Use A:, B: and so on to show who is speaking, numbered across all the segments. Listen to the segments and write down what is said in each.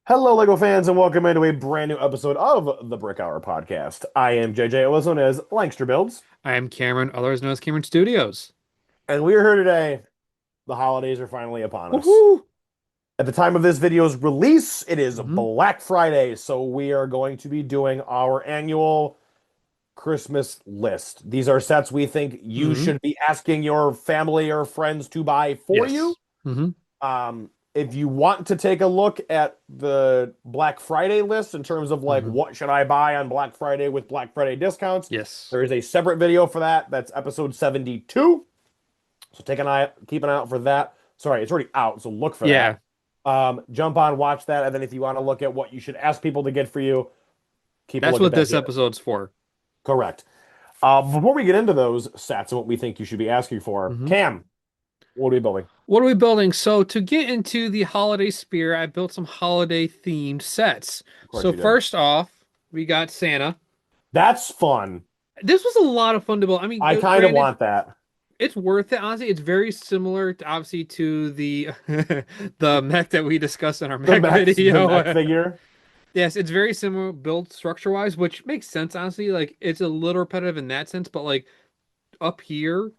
A: Hello, Lego fans, and welcome into a brand new episode of the Brick Hour podcast. I am JJ, also known as Lankster Builds,
B: I am Cameron, otherwise known as Cameron Studios.
A: and we are here today. The holidays are finally upon us.
B: Woohoo!
A: At the time of this video's release, it is
B: hmm
A: Black Friday, so we are going to be doing our annual Christmas list. These are sets we think you
B: hmm
A: should be asking your family or friends to buy for you.
B: Yes. hmm
A: If you want to take a look at the Black Friday list in terms of like
B: hmm
A: what should I buy on Black Friday with Black Friday discounts,
B: Yes.
A: there is a separate video for that. That's episode 72. So keep an eye out for that. Sorry, it's already out, so look for that.
B: Yeah,
A: Jump on, watch that, and then if you want to look at what you should ask people to get for you, keep a
B: that's
A: look at
B: what
A: that
B: this
A: here.
B: episode's for.
A: Correct. Before we get into those sets and what we think you should be asking for,
B: hmm
A: Cam, what are we building?
B: What are we building? So to get into the holiday spirit, I built some holiday themed sets.
A: Of course
B: So
A: you did.
B: first off, we got Santa.
A: That's fun.
B: This was a lot of fun to build. I mean,
A: I kind of
B: granted,
A: want that.
B: it's worth it. Honestly, it's very similar to, obviously, to the the mech that we discussed in our
A: The
B: mech
A: mech
B: video.
A: figure.
B: Yes, it's very similar build structure wise, which makes sense, honestly. Like it's a little repetitive in that sense, but like up here,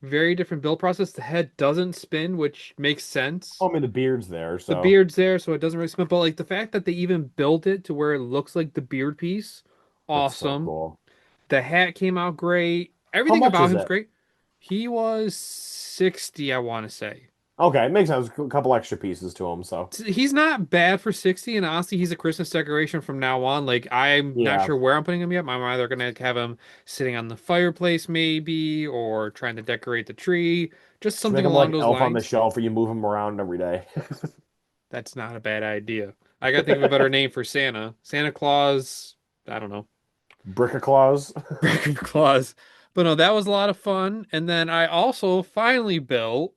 B: very different build process. The head doesn't spin, which makes sense.
A: Oh, I mean, the beard's there,
B: The
A: so
B: beard's there, so it doesn't really spin. But like the fact that they even built it to where it looks like the beard piece,
A: that's so
B: awesome.
A: cool.
B: The hat came out great.
A: How
B: Everything
A: much
B: about
A: is
B: him's
A: it?
B: great. He was 60, I want to say.
A: Okay, it makes sense. A couple extra pieces to him, so
B: He's not bad for 60, and honestly, he's a Christmas decoration from now on. Like, I'm not
A: yeah.
B: sure where I'm putting him yet. I'm either gonna have him sitting on the fireplace, maybe, or trying to decorate the tree. Just
A: Should make
B: something
A: him
B: along
A: like
B: those
A: Elf on the
B: lines.
A: Shelf, where you move him around every day.
B: That's not a bad idea. I gotta think of a better name for Santa. Santa Claus, I don't know.
A: Brick Claus.
B: Claus. But no, that was a lot of fun. And then I also finally built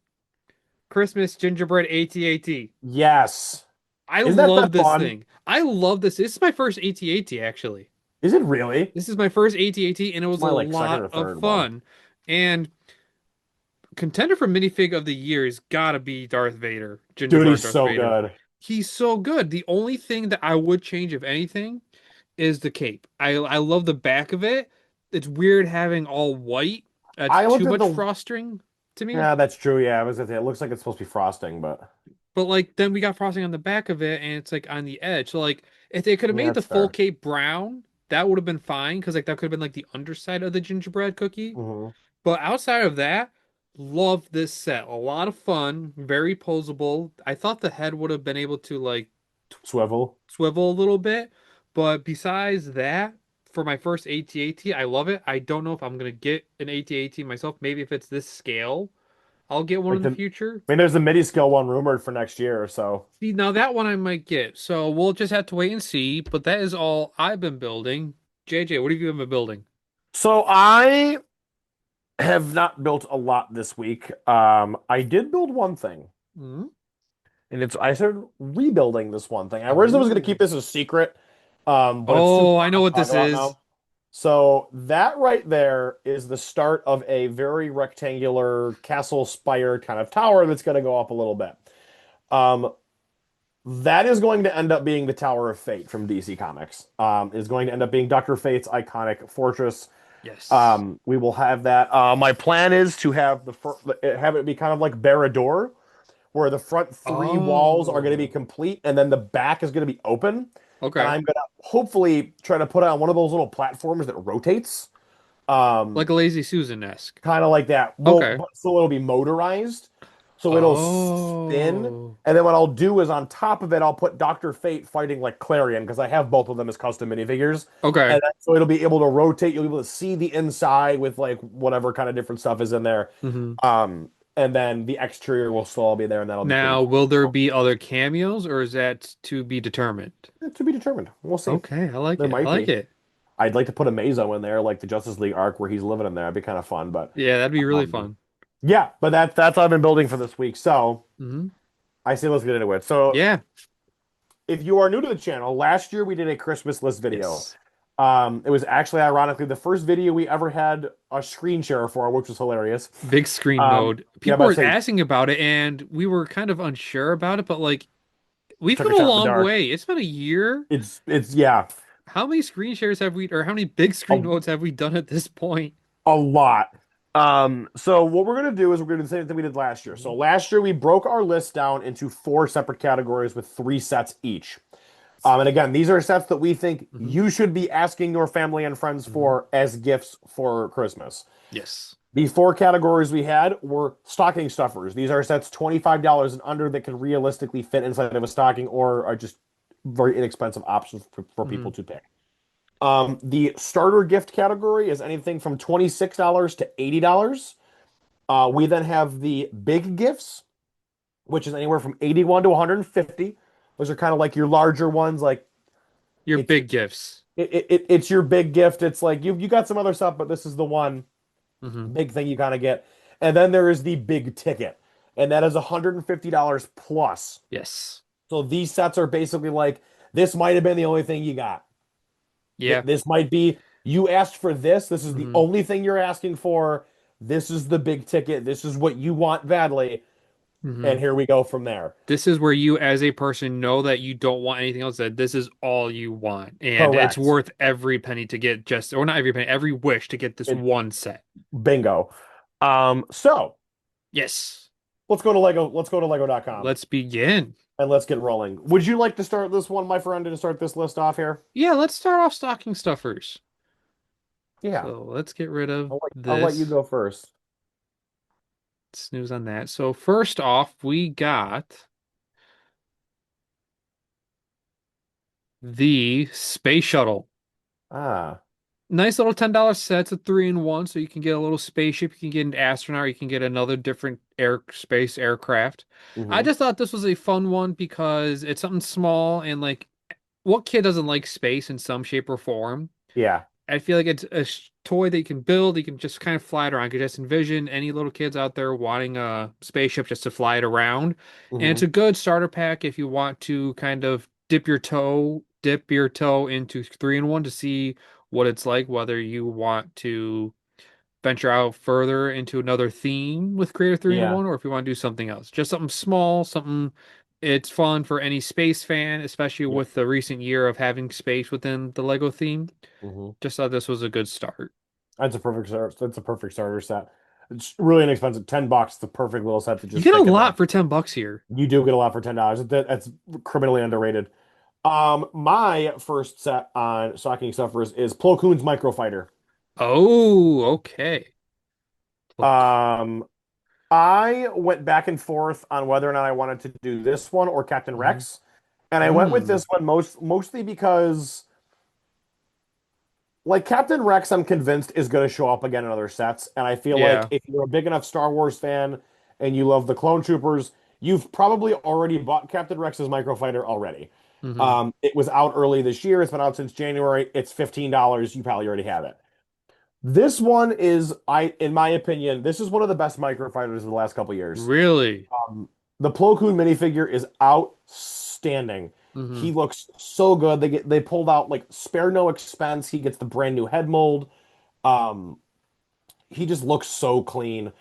B: Christmas gingerbread AT-AT.
A: Yes.
B: I
A: Is that
B: love
A: that
B: this
A: fun?
B: thing. I love this. This is my first AT-AT, actually.
A: Is it really?
B: This is my first AT-AT, and it
A: It's
B: was a
A: my like second
B: lot
A: or
B: of
A: third one.
B: fun. And contender for minifig of the year has got to be Darth Vader,
A: Dude,
B: gingerbread
A: he's
B: Darth
A: so
B: Vader.
A: good.
B: He's so good. The only thing that I would change, if anything, is the cape. I love the back of it. It's weird having all white. That's
A: I looked
B: too
A: at
B: much
A: the.
B: frosting to me.
A: Yeah, that's true. Yeah, I was gonna say it looks like it's supposed to be frosting, but
B: But like then we got frosting on the back of it, and it's like on the edge. So like if they could have
A: yeah,
B: made the
A: that's
B: full
A: fair.
B: cape brown, that would have been fine because like that could have been like the underside of the gingerbread cookie.
A: hmm
B: But outside of that, love this set. A lot of fun, very posable. I thought the head would have been able to like
A: Swivel.
B: swivel a little bit, but besides that, for my first AT-AT, I love it. I don't know if I'm gonna get an AT-AT myself. Maybe if it's this scale, I'll get one
A: Like
B: in the
A: the.
B: future.
A: I mean, there's the MIDI skill one rumored for next year or so.
B: See, now that one I might get. So we'll just have to wait and see. But that is all I've been building. JJ, what have you been building?
A: So I have not built a lot this week. I did build one thing,
B: Hmm?
A: and it's I started rebuilding this one thing. I originally was going to
B: Oh.
A: keep this a secret, but it's too
B: Oh, I
A: fun
B: know
A: to
B: what
A: talk
B: this
A: about
B: is.
A: now. So that right there is the start of a very rectangular castle spire kind of tower that's going to go up a little bit. Um, that is going to end up being the Tower of Fate from DC Comics. Is going to end up being Dr. Fate's iconic fortress.
B: Yes.
A: We will have that. My plan is to have it be kind of like Barad, where the front three walls are going to be
B: Oh.
A: complete, and then the back is going to be open. And
B: Okay.
A: I'm going to hopefully try to put it on one of those little platforms that rotates,
B: Like a Lazy Susan-esque.
A: kind of like that. Well,
B: Okay.
A: so it'll be motorized, so it'll spin.
B: Oh.
A: And then what I'll do is on top of it, I'll put Dr. Fate fighting like Clarion because I have both of them as custom minifigures.
B: Okay.
A: So it'll be able to rotate. You'll be able to see the inside with like whatever kind of different stuff is in there.
B: hmm
A: And then the exterior will still all be there, and that'll be pretty
B: Now, will there
A: cool.
B: be other cameos, or is that to be determined?
A: To be determined. We'll see.
B: Okay, I like
A: There
B: it. I
A: might
B: like
A: be.
B: it.
A: I'd like to put a Mazo in there, like the Justice League arc where he's living in there. That'd be kind of fun. But
B: Yeah, that'd be really
A: um,
B: fun.
A: yeah, but that's what I've been building for this week. So
B: Hmm
A: I say let's get into it. So
B: Yeah.
A: if you are new to the channel, last year we did a Christmas list video.
B: Yes.
A: It was actually ironically the first video we ever had a screen share for, which was hilarious.
B: Big screen
A: Um,
B: mode.
A: yeah,
B: People
A: but
B: were
A: say
B: asking about it, and we were kind of unsure about it, but like We've
A: Took
B: come
A: a
B: a
A: shot in the
B: long
A: dark.
B: way. It's been a year.
A: It's yeah,
B: How many screen shares have we, or how many big
A: a,
B: screen modes have we done at this point?
A: a lot. So what we're gonna do is we're gonna do the same thing we did last year. So
B: Mhm.
A: last year we broke our list down into four separate categories with three sets each. And again, these are sets that we think
B: Hmm.
A: you should be asking your family and friends
B: Hmm.
A: for as gifts for Christmas.
B: Yes.
A: The four categories we had were stocking stuffers. These are sets $25 and under that can realistically fit inside of a stocking or are just very inexpensive options for
B: Hmm.
A: people to pick. The starter gift category is anything from $26 to $80. We then have the big gifts, which is anywhere from 81 to 150. Those are kind of like your larger ones, like
B: Your
A: it's
B: big gifts.
A: it's your big gift. It's like you got some other stuff, but this is the one
B: Hmm.
A: big thing you kind of get. And then there is the big ticket, and that is $150 plus.
B: Yes.
A: So these sets are basically like this might have been the only thing you got.
B: Yeah.
A: This might be you asked for this. This is the
B: Hmm.
A: only thing you're asking for. This is the big ticket. This is what you want badly.
B: Hmm.
A: And here we go from there.
B: This is where you, as a person, know that you don't want anything else, that this is all you want. And it's
A: Correct.
B: worth every penny to get just, or not every penny, every wish to get this
A: It
B: one set.
A: bingo. So
B: Yes.
A: let's go to Lego. Let's go to Lego.com
B: Let's begin.
A: and let's get rolling. Would you like to start this one, my friend, to start this list off here?
B: Yeah, let's start off stocking stuffers.
A: Yeah.
B: So let's get rid of
A: I'll let you
B: this.
A: go first.
B: Snooze on that. So first off, we got the space shuttle.
A: Ah.
B: Nice little $10 sets of three in one, so you can get a little spaceship, you can get an astronaut, you can get another different airspace aircraft. I
A: Hmm.
B: just thought this was a fun one because it's something small and like what kid doesn't like space in some shape or form?
A: Yeah.
B: I feel like it's a toy that you can build. You can just kind of fly it around. You can just envision any little kids out there wanting a spaceship just to fly it around. And it's
A: Hmm.
B: a good starter pack if you want to kind of dip your toe into three in one to see what it's like, whether you want to venture out further into another theme with Creator 3 in
A: Yeah.
B: 1, or if you want to do something else. Just something small, something it's fun for any space fan, especially
A: Yep.
B: with the recent year of having space within the Lego theme.
A: Hmm.
B: Just thought this was a good start.
A: That's a perfect start. That's a perfect starter set. It's really inexpensive. $10. It's the perfect little set to
B: You
A: just
B: get a
A: stick in
B: lot
A: there.
B: for $10 here.
A: You do get a lot for $10. That's criminally underrated. My first set on stocking stuffers is Plo Koon's Microfighter.
B: Oh, okay. Look.
A: Um, I went back and forth on whether or not I wanted to do this one or Captain
B: Mhm.
A: Rex, and I went with
B: Mm.
A: this one mostly because like Captain Rex, I'm convinced is going to show up again in other sets, and I feel like
B: Yeah.
A: if you're a big enough Star Wars fan and you love the Clone Troopers, you've probably already bought Captain Rex's Microfighter already.
B: Hmm.
A: It was out early this year. It's been out since January. It's $15. You probably already have it. This one is, in my opinion, this is one of the best microfighters of the last couple years.
B: Really?
A: The Plo Koon minifigure is outstanding.
B: Hmm.
A: He looks so good. They pulled out like spare no expense. He gets the brand new head mold. Um, he just looks so clean.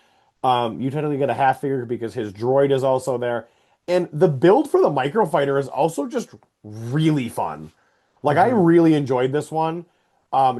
A: You technically get a half figure because his droid is also there. And the build for the microfighter is also just really fun. Like I
B: Hmm.
A: really enjoyed this one.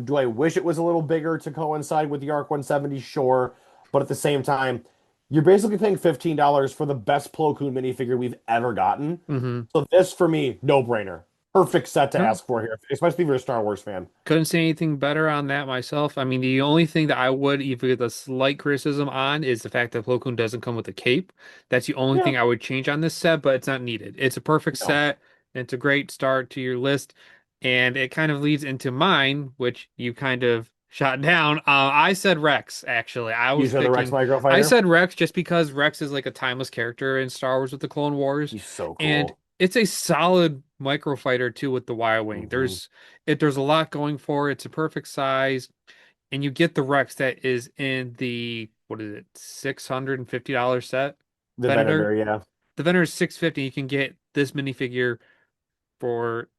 A: Do I wish it was a little bigger to coincide with the Arc 170? Sure. But at the same time, you're basically paying $15 for the best Plo Koon minifigure we've ever gotten.
B: Hmm.
A: So this for me, no brainer. Perfect set to ask for here, especially if you're a Star Wars fan.
B: Couldn't say anything better on that myself. I mean, the only thing that I would even get a slight criticism on is the fact that Plo Koon doesn't come with a cape. That's the only
A: Yeah,
B: thing I would change on this set, but it's not needed. It's a perfect
A: no.
B: set. It's a great start to your list, and it kind of leads into mine, which you kind of shot down. I said Rex, actually.
A: You said the Rex
B: I
A: Microfighter?
B: said Rex just because Rex is like a timeless character in Star Wars with the Clone Wars,
A: He's so
B: and
A: cool.
B: it's a solid microfighter too with the Y-wing.
A: Hmm.
B: There's a lot going for it. It's a perfect size, and you get the Rex that is in the what is it, $650 set
A: The
B: Venator.
A: Venator, yeah.
B: The Venator is 650. You can get this minifigure for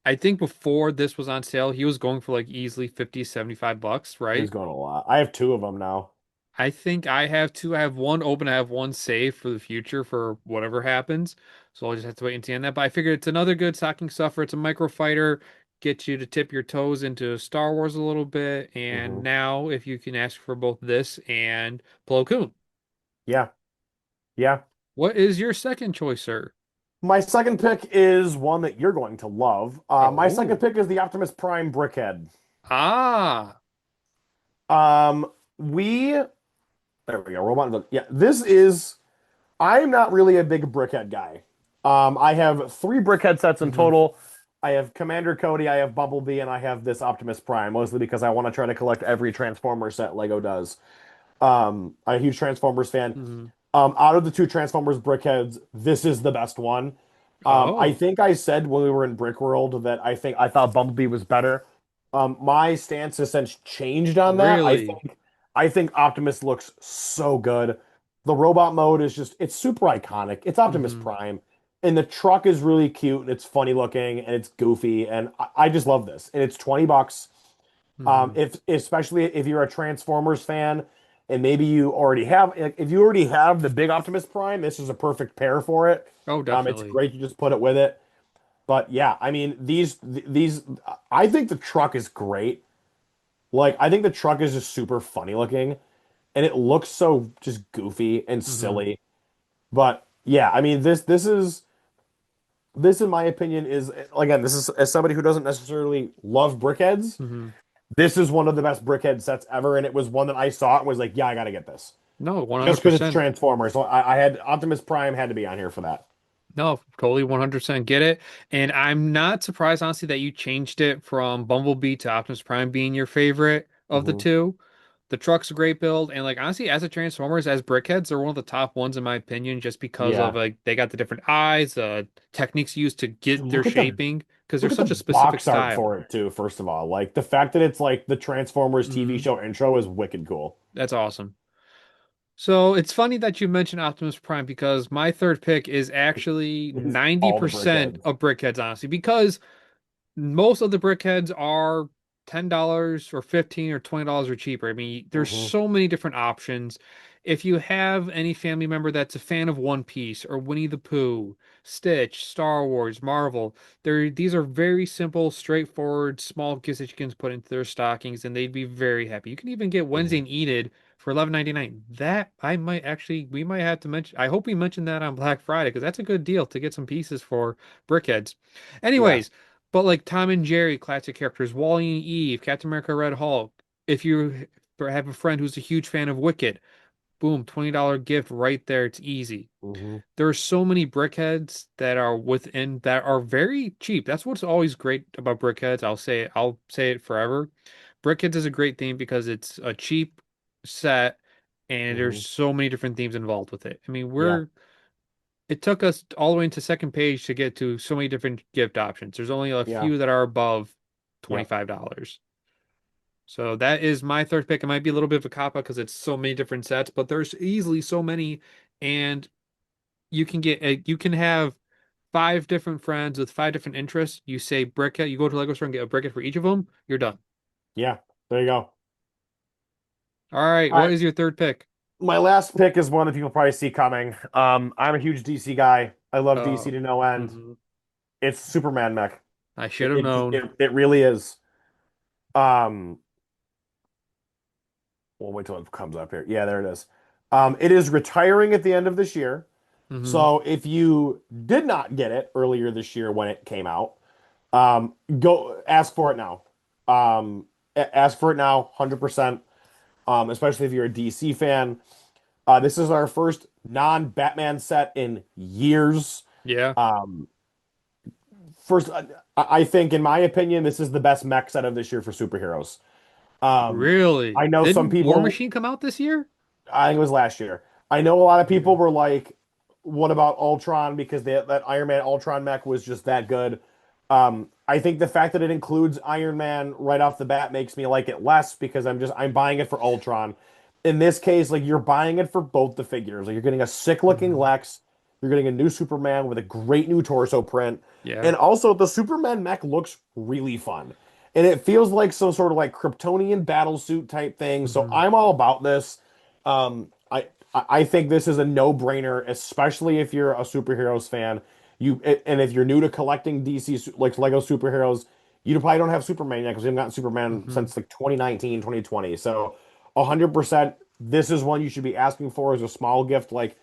B: I think before this was on sale, he was going for like easily 50, $75,
A: He was
B: right?
A: going a lot. I have two of them now.
B: I think I have two. I have one open. I have one saved for the future for whatever happens. So I'll just have to wait and see on that. But I figured it's another good stocking stuffer. It's a micro fighter, get you to tip your toes into Star Wars a little bit. And
A: Hmm.
B: now, if you can ask for both this and Plo Koon,
A: Yeah, yeah.
B: what is your second choice, sir?
A: My second pick is one that you're going to love. My second
B: Oh,
A: pick is the Optimus Prime Brickhead.
B: ah,
A: Um, we there we go. Robot. Yeah, this is. I'm not really a big Brickhead guy. I have three Brickhead sets in
B: hmm
A: total. I have Commander Cody, I have Bumblebee, and I have this Optimus Prime, mostly because I want to try to collect every Transformer set Lego does. I'm a huge Transformers fan.
B: hmm
A: Out of the two Transformers Brickheads, this is the best one. I
B: Oh,
A: think I said when we were in Brick World that I thought Bumblebee was better. My stance has since changed on that.
B: really?
A: I think Optimus looks so good. The robot mode is just it's super iconic. It's Optimus
B: hmm
A: Prime. And the truck is really cute and it's funny looking and it's goofy and I just love this. And it's 20 bucks.
B: hmm
A: If especially if you're a Transformers fan and maybe you already have like, if you already have the big Optimus Prime, this is a perfect pair for it.
B: Oh,
A: It's
B: definitely.
A: great to just put it with it. But yeah, I mean these I think the truck is great. Like I think the truck is just super funny looking and it looks so just goofy and
B: hmm
A: silly. But yeah, I mean this in my opinion is again, this is as somebody who doesn't necessarily love brickheads,
B: hmm
A: this is one of the best brickhead sets ever and it was one that I saw and was like, yeah, I got to get this.
B: No,
A: Just because it's
B: 100%.
A: Transformers. So I had Optimus Prime had to be on here for that.
B: No, totally 100% get it. And I'm not surprised, honestly, that you changed it from Bumblebee to Optimus Prime being your favorite of the
A: Hmm.
B: two. The truck's a great build. And, like, honestly, as a Transformers, as Brickheads, they're one of the top ones, in my opinion, just because of,
A: Yeah.
B: like, they got the different eyes, techniques used to get
A: And
B: their shaping, because they're
A: look at the
B: such a specific
A: box art
B: style.
A: for it too, first of all. Like the fact that it's like the Transformers TV
B: hmm
A: show intro is wicked cool.
B: That's awesome. So it's funny that you mentioned Optimus Prime because my third pick is actually
A: It's all the
B: 90%
A: brickheads.
B: of Brickheads, honestly, because most of the brickheads are $10 or 15 or $20 or cheaper. I mean, there's
A: Hmm.
B: so many different options. If you have any family member that's a fan of One Piece or Winnie the Pooh, Stitch, Star Wars, Marvel, these are very simple, straightforward, small gifts that you can put into their stockings and they'd be very happy. You can even get Wednesday
A: Hmm.
B: and Enid for 11.99. That I might actually we might have to mention. I hope we mention that on Black Friday because that's a good deal to get some pieces for brickheads.
A: Yeah.
B: Anyways, but like Tom and Jerry, classic characters, Wally and Eve, Captain America, Red Hulk. If you have a friend who's a huge fan of Wicked, boom, $20 gift right there. It's easy.
A: Hmm.
B: There are so many brickheads that are within that are very cheap. That's what's always great about brickheads. I'll say it forever. Brickheads is a great theme because it's a cheap set and there's
A: Hmm.
B: so many different themes involved with it. I mean,
A: Yeah.
B: it took us all the way into second page to get to so many different gift options. There's only a
A: Yeah.
B: few that are above
A: Yeah.
B: $25. So that is my third pick. It might be a little bit of a cop out because it's so many different sets, but there's easily so many, and you can have five different friends with five different interests. You say briquette, you go to Lego store and get a briquette for each of them. You're done.
A: Yeah. There you go.
B: All right,
A: All
B: what
A: right.
B: is your third pick?
A: My last pick is one that people probably see coming. I'm a huge DC guy. I love DC
B: Oh,
A: to no end.
B: mhm.
A: It's Superman mech.
B: I should have known.
A: It really is. Um, we'll wait till it comes up here. Yeah, there it is. It is retiring at the end of this year.
B: hmm
A: So if you did not get it earlier this year when it came out, go ask for it now. Ask for it now, 100%. Especially if you're a DC fan. This is our first non-Batman set in years.
B: Yeah,
A: Um, first, I think, in my opinion, this is the best mech set of this year for superheroes. Um,
B: really.
A: I know some
B: Didn't War
A: people.
B: Machine come out this year?
A: I think it was last year. I know a lot of people
B: Okay.
A: were like, "What about Ultron?" Because that Iron Man Ultron mech was just that good. I think the fact that it includes Iron Man right off the bat makes me like it less because I'm buying it for Ultron. In this case, like you're buying it for both the figures. Like you're getting a sick looking
B: hmm
A: Lex, you're getting a new Superman with a great new torso print,
B: Yeah.
A: and also the Superman mech looks really fun. And it feels like some sort of like Kryptonian battle suit type thing. So
B: hmm
A: I'm all about this. I think this is a no-brainer, especially if you're a superheroes fan. And if you're new to collecting DC like Lego superheroes, you probably don't have Superman yet because we haven't gotten Superman
B: Hmm.
A: since like 2019, 2020. So 100%, this is one you should be asking for as a small gift. Like,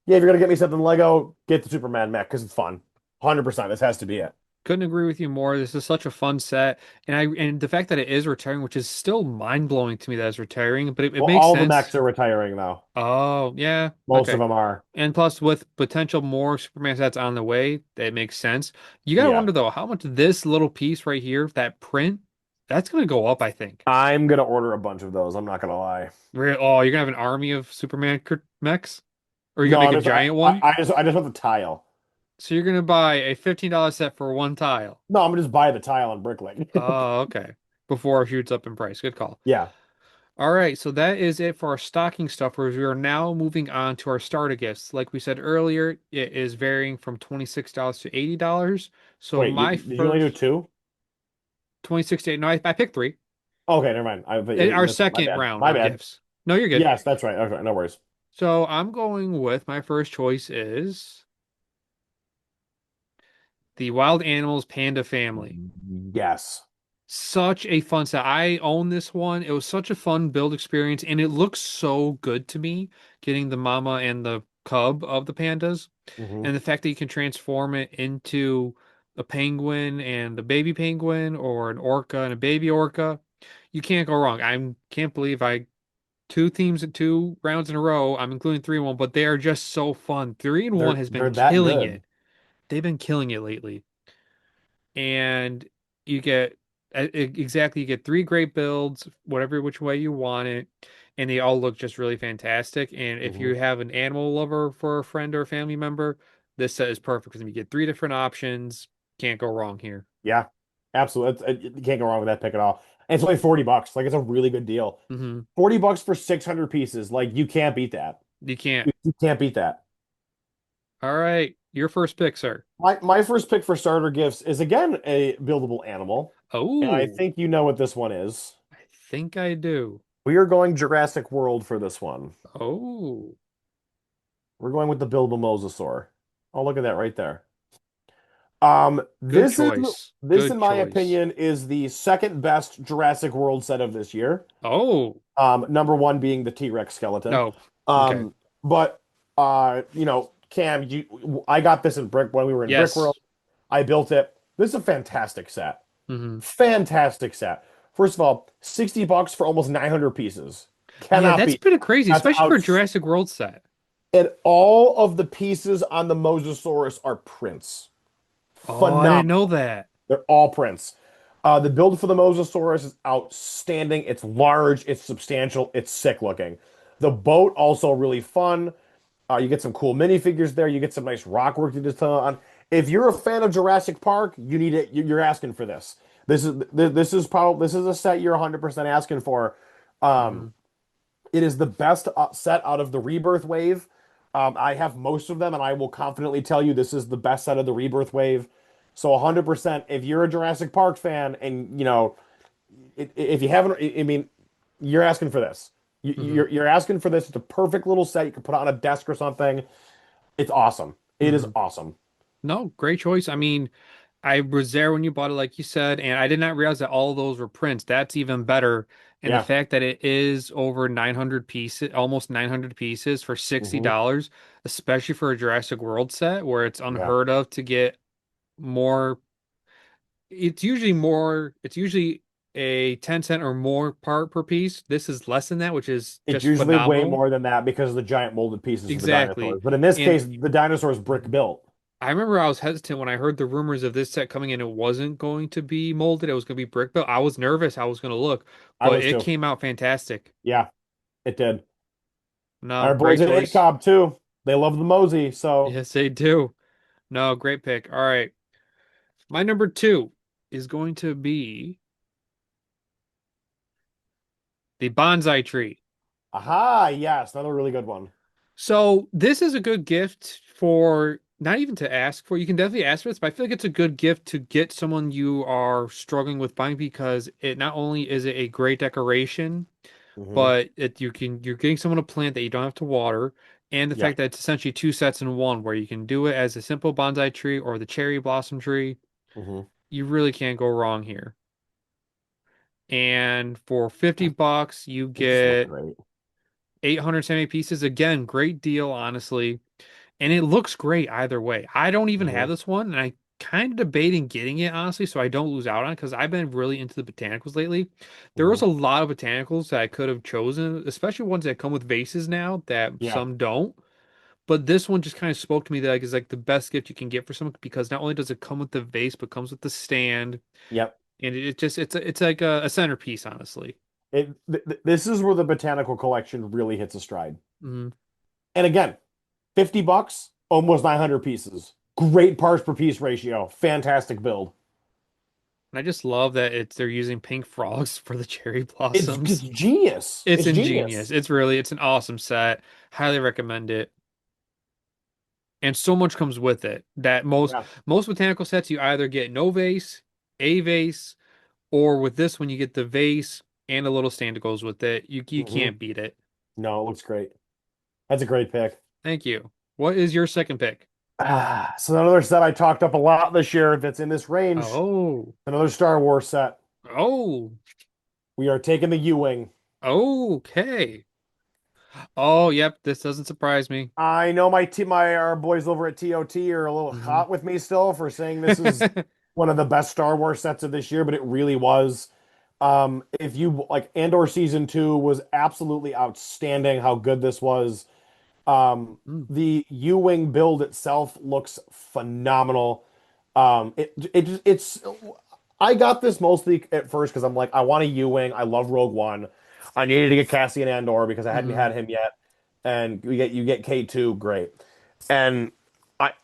A: yeah, if you're gonna get me something Lego, get the Superman mech because it's fun. 100%, this has to be it.
B: Couldn't agree with you more. This is such a fun set, and the fact that it is retiring, which is still mind blowing to me that it's retiring, but it
A: Well,
B: makes
A: all the
B: sense.
A: mechs are retiring though.
B: Oh yeah,
A: Most of
B: okay.
A: them are.
B: And plus, with potential more Superman sets on the way, that makes sense. You gotta
A: Yeah.
B: wonder though, how much this little piece right here, that print, that's gonna go up, I think.
A: I'm gonna order a bunch of those. I'm not gonna lie.
B: Oh, you're gonna have an army of Superman mechs, or you're gonna
A: No,
B: make
A: I'm
B: a
A: just
B: giant one.
A: I just want the tile.
B: So you're gonna buy a $15 set for one tile.
A: No, I'm gonna just buy the tile on Bricklink.
B: Oh, okay. Before it shoots up in price. Good call.
A: Yeah.
B: All right, so that is it for our stocking stuffers. We are now moving on to our starter gifts. Like we said earlier, it is varying from $26 to $80. So
A: Wait,
B: my
A: did you only do
B: first
A: two?
B: 26 to 80, no, I picked three.
A: Okay, never mind.
B: Our
A: My
B: second
A: bad.
B: round
A: My
B: of
A: bad.
B: gifts. No, you're good.
A: Yes, that's right. Okay, no worries.
B: So I'm going with my first choice is the Wild Animals Panda Family.
A: Yes.
B: Such a fun set. I own this one. It was such a fun build experience, and it looks so good to me, getting the mama and the cub of the pandas,
A: Hmm.
B: and the fact that you can transform it into a penguin and a baby penguin, or an orca and a baby orca. You can't go wrong. I can't believe I two themes and two rounds in a row. I'm including three and one, but they are just so fun. Three and one has been
A: They're that
B: killing
A: good.
B: it. They've been killing it lately, and you get exactly, you get three great builds, whatever which way you want it, and they all look just really fantastic. And if
A: Hmm.
B: you have an animal lover for a friend or a family member, this set is perfect because you get three different options. Can't go wrong here.
A: Yeah, absolutely. You can't go wrong with that pick at all. And it's only $40. Like it's a really good deal.
B: Hmm.
A: $40 for 600 pieces. Like you can't beat that.
B: You can't.
A: You can't beat that.
B: All right, your first pick, sir.
A: My first pick for starter gifts is again a buildable animal, and I
B: Oh,
A: think you know what this one is.
B: I think I do.
A: We are going Jurassic World for this one.
B: Oh,
A: We're going with the buildable mosasaur. Oh, look at that right there.
B: good choice.
A: This, in
B: Good
A: my
B: choice.
A: opinion, is the second best Jurassic World set of this year.
B: Oh,
A: Number one being the T-Rex skeleton.
B: no. Okay.
A: Um, but Cam, I got this in Brick when we were in Brick World.
B: Yes.
A: I built it. This is a fantastic set.
B: Hmm.
A: Fantastic set. First of all, $60 for almost 900 pieces.
B: Yeah,
A: Cannot
B: that's
A: be.
B: pretty crazy,
A: That's
B: especially for
A: out.
B: a Jurassic World set.
A: And all of the pieces on the Mosasaurus are prints.
B: Oh, I didn't know
A: Phenomenal.
B: that.
A: They're all prints. The build for the Mosasaurus is outstanding. It's large, it's substantial, it's sick looking. The boat also really fun. You get some cool minifigures there. You get some nice rock work to just on. If you're a fan of Jurassic Park, you need it. You're asking for this. This is a set you're 100% asking for. Um,
B: Hmm.
A: it is the best set out of the Rebirth wave. I have most of them, and I will confidently tell you this is the best set of the Rebirth wave. So 100%, if you're a Jurassic Park fan, and if you haven't, I mean, you're asking for this.
B: Hmm.
A: You're asking for this. It's a perfect little set. You can put it on a desk or something. It's awesome. It is
B: Hmm.
A: awesome.
B: No, great choice. I mean, I was there when you bought it, like you said, and I did not realize that all of those were prints. That's even better. And the
A: Yeah.
B: fact that it is over 900 pieces, almost 900 pieces for
A: Hmm.
B: $60, especially for a Jurassic World set where it's
A: Yeah.
B: unheard of to get more. It's usually a 10 cent or more part per piece. This is less than that, which is
A: It's
B: just
A: usually way
B: phenomenal.
A: more than that because of the giant molded pieces for the
B: Exactly.
A: dinosaurs. But in this
B: And
A: case, the dinosaurs brick built.
B: I remember I was hesitant when I heard the rumors of this set coming in. It wasn't going to be molded, it was going to be brick built. I was nervous how it was going to look,
A: I
B: but
A: was
B: it
A: too.
B: came out fantastic.
A: Yeah, it did.
B: No,
A: Our boys
B: great
A: at
B: choice.
A: ACOB too. They love the Mosey, so
B: Yes, they do. No, great pick. All right. My number two is going to be the bonsai tree.
A: aha, yes, another really good one.
B: So this is a good gift for not even to ask for. You can definitely ask for this, but I feel like it's a good gift to get someone you are struggling with buying because it not only is it a great decoration,
A: Hmm.
B: but you're getting someone a plant that you don't have to water, and the
A: Yep.
B: fact that it's essentially two sets in one, where you can do it as a simple bonsai tree or the cherry blossom tree.
A: Hmm.
B: You really can't go wrong here. And for $50, you
A: They just look
B: get
A: great.
B: 870 pieces. Again, great deal, honestly. And it looks great either way. I don't even
A: Hmm.
B: have this one, and I kind of debating getting it, honestly, so I don't lose out on it because I've been really into the botanicals lately. There was
A: Hmm.
B: a lot of botanicals that I could have chosen, especially ones that come with vases now that
A: Yeah.
B: some don't. But this one just kind of spoke to me that like is like the best gift you can get for someone because not only does it come with the vase, but comes with the stand,
A: Yep.
B: and it just it's like a centerpiece, honestly.
A: This is where the botanical collection really hits a stride.
B: Mhm.
A: And again, $50, almost 900 pieces. Great parts per piece ratio. Fantastic build.
B: And I just love that they're using pink frogs for the cherry
A: It's
B: blossoms.
A: just genius.
B: It's
A: It's
B: ingenious.
A: genius.
B: It's an awesome set. Highly recommend it. And so much comes with it that
A: Yeah.
B: most botanical sets you either get no vase, a vase, or with this one you get the vase and a little stand that goes with it. You
A: Hmm.
B: can't beat it.
A: No, it looks great. That's a great pick.
B: Thank you. What is your second pick?
A: So another set I talked up a lot this year that's in this range.
B: Oh,
A: Another Star Wars set.
B: oh,
A: We are taking the U-Wing.
B: okay. Oh, yep. This doesn't surprise me.
A: I know our boys over at TOT are a little
B: Hmm.
A: hot with me still for saying this is one of the best Star Wars sets of this year, but it really was. If you like Andor season 2 was absolutely outstanding how good this was.
B: Mm,
A: The U-Wing build itself looks phenomenal. It's I got this mostly at first because I'm like, I want a U-Wing. I love Rogue One. I needed to get Cassian Andor because I hadn't
B: hmm
A: had him yet. And you get K2, great. And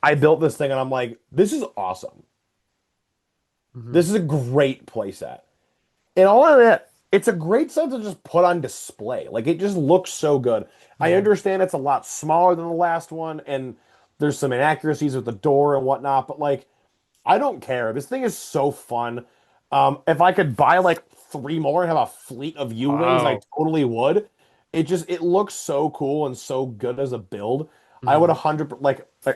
A: I built this thing and I'm like, this is awesome.
B: hmm
A: This is a great playset. And all of that, it's a great set to just put on display. Like it just looks so good. I
B: hmm
A: understand it's a lot smaller than the last one, and there's some inaccuracies with the door and whatnot, but like I don't care. This thing is so fun. If I could buy like three more and have a fleet of U-Wings, I
B: Wow.
A: totally would. It looks so cool and so good as a build. I would
B: Hmm
A: 100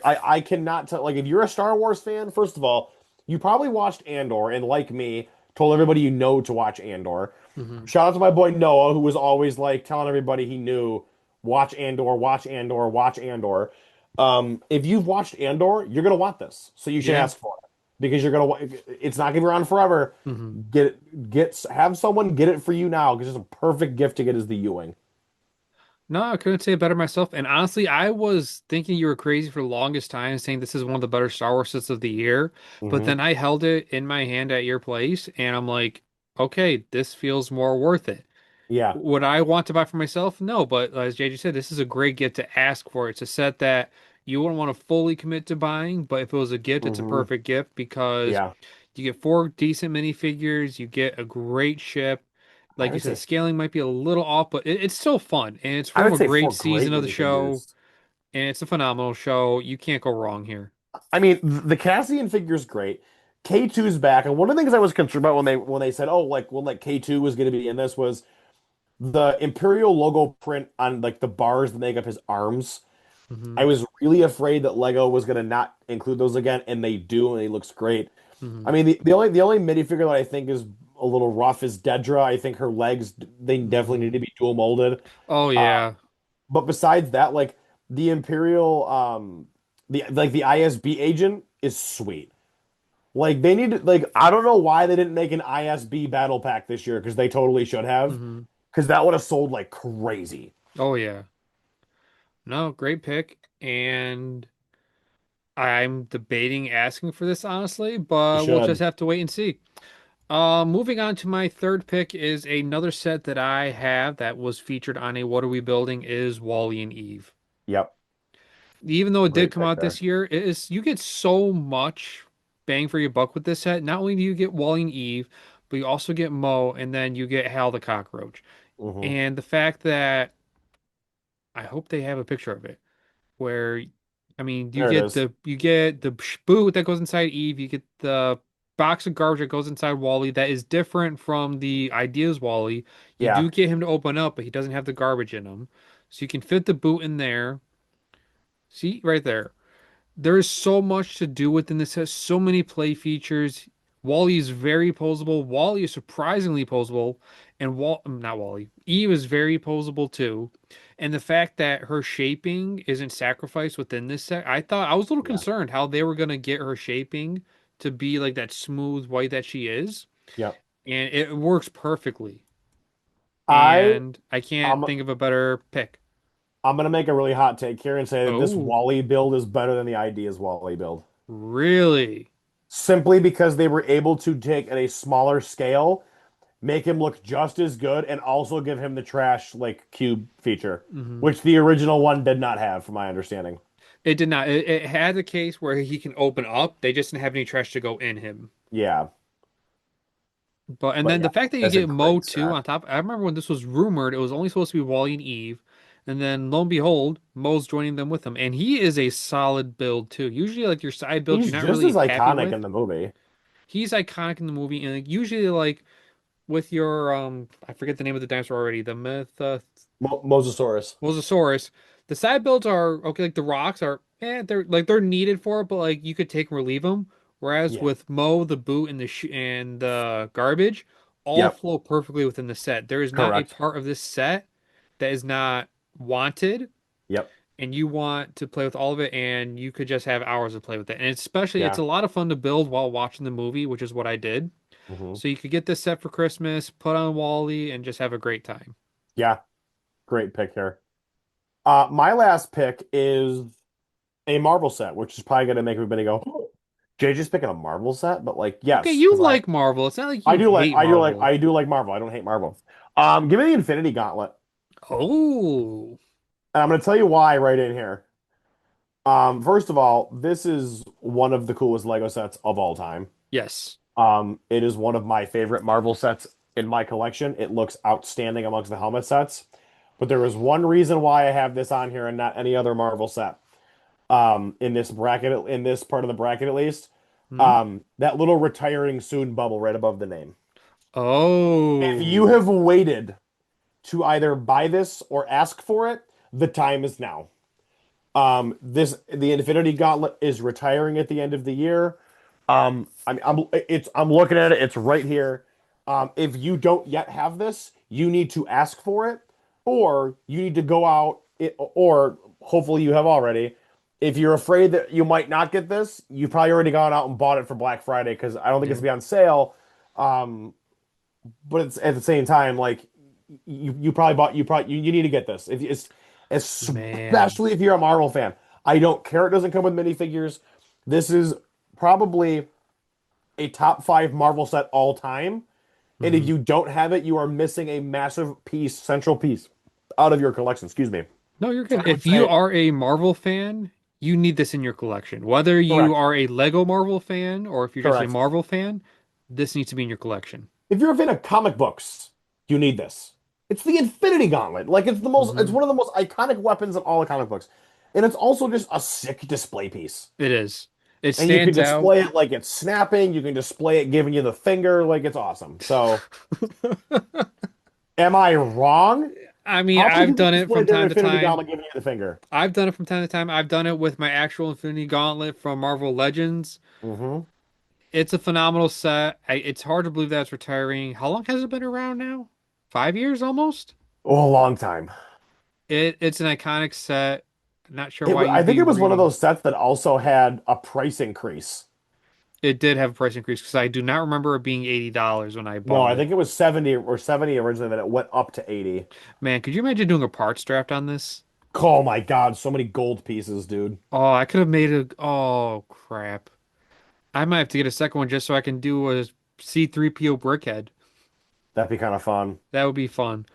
A: I cannot tell like if you're a Star Wars fan, first of all, you probably watched Andor and like me, told everybody you know to watch Andor.
B: hmm
A: Shout out to my boy Noah, who was always like telling everybody he knew, watch Andor, watch Andor, watch Andor. If you've watched Andor, you're gonna want this, so you should
B: Yeah.
A: ask for it because you're gonna. It's not gonna be around forever.
B: hmm
A: Have someone get it for you now because it's a perfect gift to get as the Ewing.
B: No, I couldn't say it better myself. And honestly, I was thinking you were crazy for the longest time, saying this is one of the better Star Wars sets of the year. But
A: Hmm.
B: then I held it in my hand at your place, and I'm like, okay, this feels more worth it.
A: Yeah.
B: Would I want to buy for myself? No, but as JJ said, this is a great gift to ask for. It's a set that you wouldn't want to fully commit to buying, but if it was a gift, it's a
A: Hmm.
B: perfect gift because
A: Yeah.
B: you get four decent minifigures, you get a great ship.
A: I
B: Like you
A: would
B: said, the
A: say
B: scaling might be a little off, but it's still fun, and it's
A: I
B: from
A: would
B: a
A: say
B: great
A: four
B: season
A: great
B: of the show,
A: minifigures.
B: and it's a phenomenal show. You can't go wrong here.
A: I mean, the Cassian figure's great. K2's back, and one of the things I was concerned about when they said, "Oh, like K2 was going to be in this," was the Imperial logo print on like the bars that make up his arms. I
B: Hmm
A: was really afraid that Lego was going to not include those again, and they do, and he looks great. I
B: hmm
A: mean, the only minifigure that I think is a little rough is Dedra. I think her legs they definitely need
B: hmm
A: to be dual molded.
B: Oh
A: Uh,
B: yeah.
A: but besides that, like the Imperial, the ISB agent is sweet. Like they need to, like I don't know why they didn't make an ISB battle pack this year because they totally should have
B: hmm
A: because that would have sold like crazy.
B: Oh yeah. No, great pick. And I'm debating asking for this honestly,
A: You
B: but we'll just
A: should.
B: have to wait and see. Moving on to my third pick is another set that I have that was featured on a What Are We Building is Wally and Eve.
A: Yep.
B: Even though it did
A: Great
B: come
A: pick
B: out
A: there.
B: this year, it is you get so much bang for your buck with this set. Not only do you get Wally and Eve, but you also get Mo, and then you get Hal the Cockroach.
A: Hmm.
B: And the fact that I hope they have a picture of it where I mean
A: There it is.
B: you get the boot that goes inside Eve, you get the box of garbage that goes inside Wally that is different from the Ideas Wally. You
A: Yeah,
B: do get him to open up, but he doesn't have the garbage in him. So you can fit the boot in there. See, right there. There is so much to do within this. It has so many play features. Wally is very posable. Wally is surprisingly posable, and not Wally. Eve is very posable too. And the fact that her shaping isn't sacrificed within this set, I was a little
A: yeah,
B: concerned how they were gonna get her shaping to be like that smooth white that she is,
A: yep.
B: and it works perfectly.
A: I
B: And I can't
A: I'm
B: think of a better pick.
A: I'm gonna make a really hot take here and say that this
B: Oh,
A: Wally build is better than the Ideas Wally build.
B: really?
A: Simply because they were able to take at a smaller scale, make him look just as good, and also give him the trash like cube feature,
B: Hmm.
A: which the original one did not have, from my understanding.
B: It did not. It had a case where he can open up. They just didn't have any trash to go in him.
A: Yeah,
B: But and
A: but
B: then
A: yeah,
B: the fact that you
A: that's a
B: get Mo
A: great
B: too
A: set.
B: on top. I remember when this was rumored, it was only supposed to be Wally and Eve, and then lo and behold, Mo's joining them with him, and he is a solid build too. Usually, like your side builds,
A: He's
B: you're not
A: just as
B: really happy
A: iconic in
B: with.
A: the movie.
B: He's iconic in the movie, and like, usually like with your I forget the name of the dinosaur already. The myth
A: Mosasaurus.
B: Mosasaurus. The side builds are okay. Like the rocks are, they're needed for it, but like you could take them or leave them. Whereas
A: Yeah.
B: with Mo, the boot, and the garbage, all
A: Yep.
B: flow perfectly within the set. There is not a
A: Correct.
B: part of this set that is not wanted,
A: Yep.
B: and you want to play with all of it, and you could just have hours to play with it. And especially, it's
A: Yeah.
B: a lot of fun to build while watching the movie, which is what I did.
A: hmm
B: So you could get this set for Christmas, put on Wally, and just have a great time.
A: Yeah. Great pick here. My last pick is a Marvel set, which is probably gonna make everybody go, "Oh, Jay just picking a Marvel set?" But like,
B: Okay,
A: yes,
B: you
A: because
B: like Marvel. It's not like
A: I
B: you
A: do like
B: hate
A: I do like
B: Marvel.
A: I do like Marvel. I don't hate Marvel. Give me the Infinity Gauntlet,
B: Oh,
A: and I'm gonna tell you why right in here. First of all, this is one of the coolest Lego sets of all time.
B: yes.
A: It is one of my favorite Marvel sets in my collection. It looks outstanding amongst the helmet sets. But there is one reason why I have this on here and not any other Marvel set. In this bracket, in this part of the bracket at least.
B: Hmm?
A: That little retiring soon bubble right above the name. If you
B: Oh.
A: have waited to either buy this or ask for it, the time is now. The Infinity Gauntlet is retiring at the end of the year. I'm looking at it. It's right here. If you don't yet have this, you need to ask for it, or you need to go out, or hopefully you have already. If you're afraid that you might not get this, you've probably already gone out and bought it for Black Friday because I don't think it's
B: Yeah.
A: gonna be on sale. Um, but it's at the same time, like you probably bought you need to get this. If it's
B: Man.
A: especially if you're a Marvel fan. I don't care it doesn't come with minifigures. This is probably a top five Marvel set all time. And if
B: Hmm.
A: you don't have it, you are missing a massive piece, central piece out of your collection. Excuse me.
B: No, you're
A: So
B: good.
A: I would
B: If you
A: say
B: are a Marvel fan, you need this in your collection. Whether you
A: correct.
B: are a Lego Marvel fan or if you're just a
A: Correct.
B: Marvel fan, this needs to be in your collection.
A: If you're a fan of comic books, you need this. It's the Infinity Gauntlet. Like it's
B: Hmm.
A: one of the most iconic weapons in all the comic books. And it's also just a sick display piece.
B: It is. It
A: And you can
B: stands out.
A: display it like it's snapping. You can display it giving you the finger. Like it's awesome. So, am I wrong?
B: I mean,
A: How many
B: I've
A: people
B: done it
A: display
B: from
A: their
B: time to
A: Infinity
B: time.
A: Gauntlet giving you the finger?
B: I've done it from time to time. I've done it with my actual Infinity Gauntlet from Marvel Legends.
A: Mm-hmm.
B: It's a phenomenal set. It's hard to believe that's retiring. How long has it been around now? 5 years almost?
A: Oh, a long time.
B: It's an iconic set. Not sure why
A: I
B: you'd
A: think
B: be
A: it was one of
B: re.
A: those sets that also had a price increase.
B: It did have a price increase because I do not remember it being $80 when I
A: No,
B: bought
A: I
B: it.
A: think it was 70 originally, then it went up to 80.
B: Man, could you imagine doing a parts draft on this?
A: Oh my God, so many gold pieces, dude.
B: Oh, I could have made a. Oh, crap. I might have to get a second one just so I can do a C3PO brickhead.
A: That'd be kind of fun.
B: That would be fun.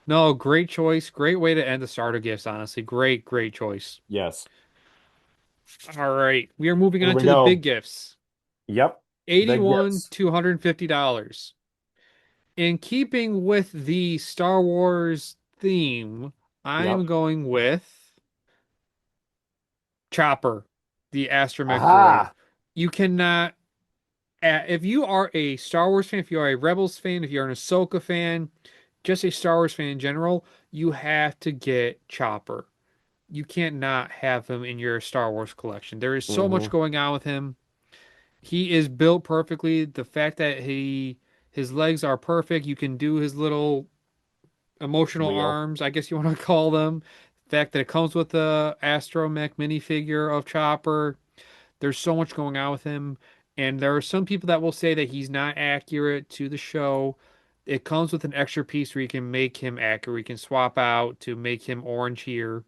B: No, great choice. Great way to end the starter gifts, honestly. Great, great choice.
A: Yes.
B: All right. We are moving
A: Here
B: on
A: we
B: to the big
A: go.
B: gifts.
A: Yep. Big
B: 81
A: gifts.
B: $250. In keeping with the Star Wars theme, I'm
A: Yep.
B: going with Chopper, the astromech droid.
A: Aha.
B: You cannot. if you are a Star Wars fan, if you are a Rebels fan, if you're an Ahsoka fan, just a Star Wars fan in general, you have to get Chopper. You can't not have him in your Star Wars collection. There is so much
A: Hmm.
B: going on with him. He is built perfectly. The fact that his legs are perfect, you can do his little emotional
A: Wheel.
B: arms, I guess you want to call them. The fact that it comes with the Astromech minifigure of Chopper. There's so much going on with him, and there are some people that will say that he's not accurate to the show. It comes with an extra piece where you can make him accurate. You can swap out to make him orange here,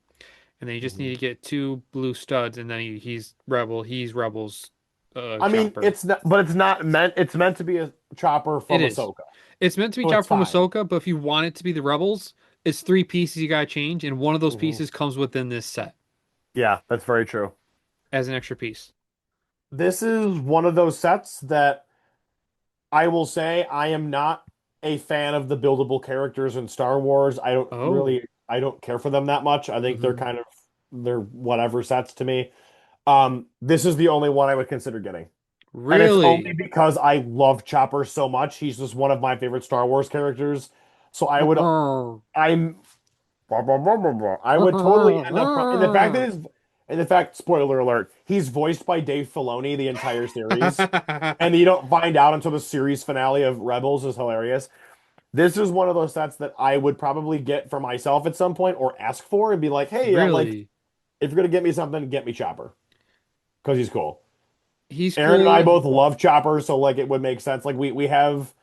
B: and then you just need
A: Mhm.
B: to get two blue studs, and then he's Rebel. He's Rebel's
A: I mean,
B: Chopper.
A: it's not, but it's not meant. It's meant to be a chopper
B: It
A: from
B: is.
A: Ahsoka,
B: It's meant to be
A: so it's
B: Chopper from
A: fine.
B: Ahsoka, but if you want it to be the Rebels, it's three pieces you gotta change, and one of those
A: Hmm.
B: pieces comes within this set
A: Yeah, that's very true.
B: as an extra piece.
A: This is one of those sets that I will say I am not a fan of the buildable characters in Star Wars.
B: Oh,
A: I don't care for them that much. I think they're
B: hmm.
A: kind of they're whatever sets to me. This is the only one I would consider getting. And it's only
B: Really?
A: because I love Chopper so much. He's just one of my favorite Star Wars characters. So I'm I would totally end up and the fact that his and the fact, spoiler alert, he's voiced by Dave Filoni the entire series, and you don't find out until the series finale of Rebels is hilarious. This is one of those sets that I would probably get for myself at some point or ask for and be like, hey, like,
B: Really?
A: if you're gonna get me something, get me Chopper because he's cool.
B: He's
A: Aaron and I
B: cool.
A: both love Chopper, so like it would make sense. Like we have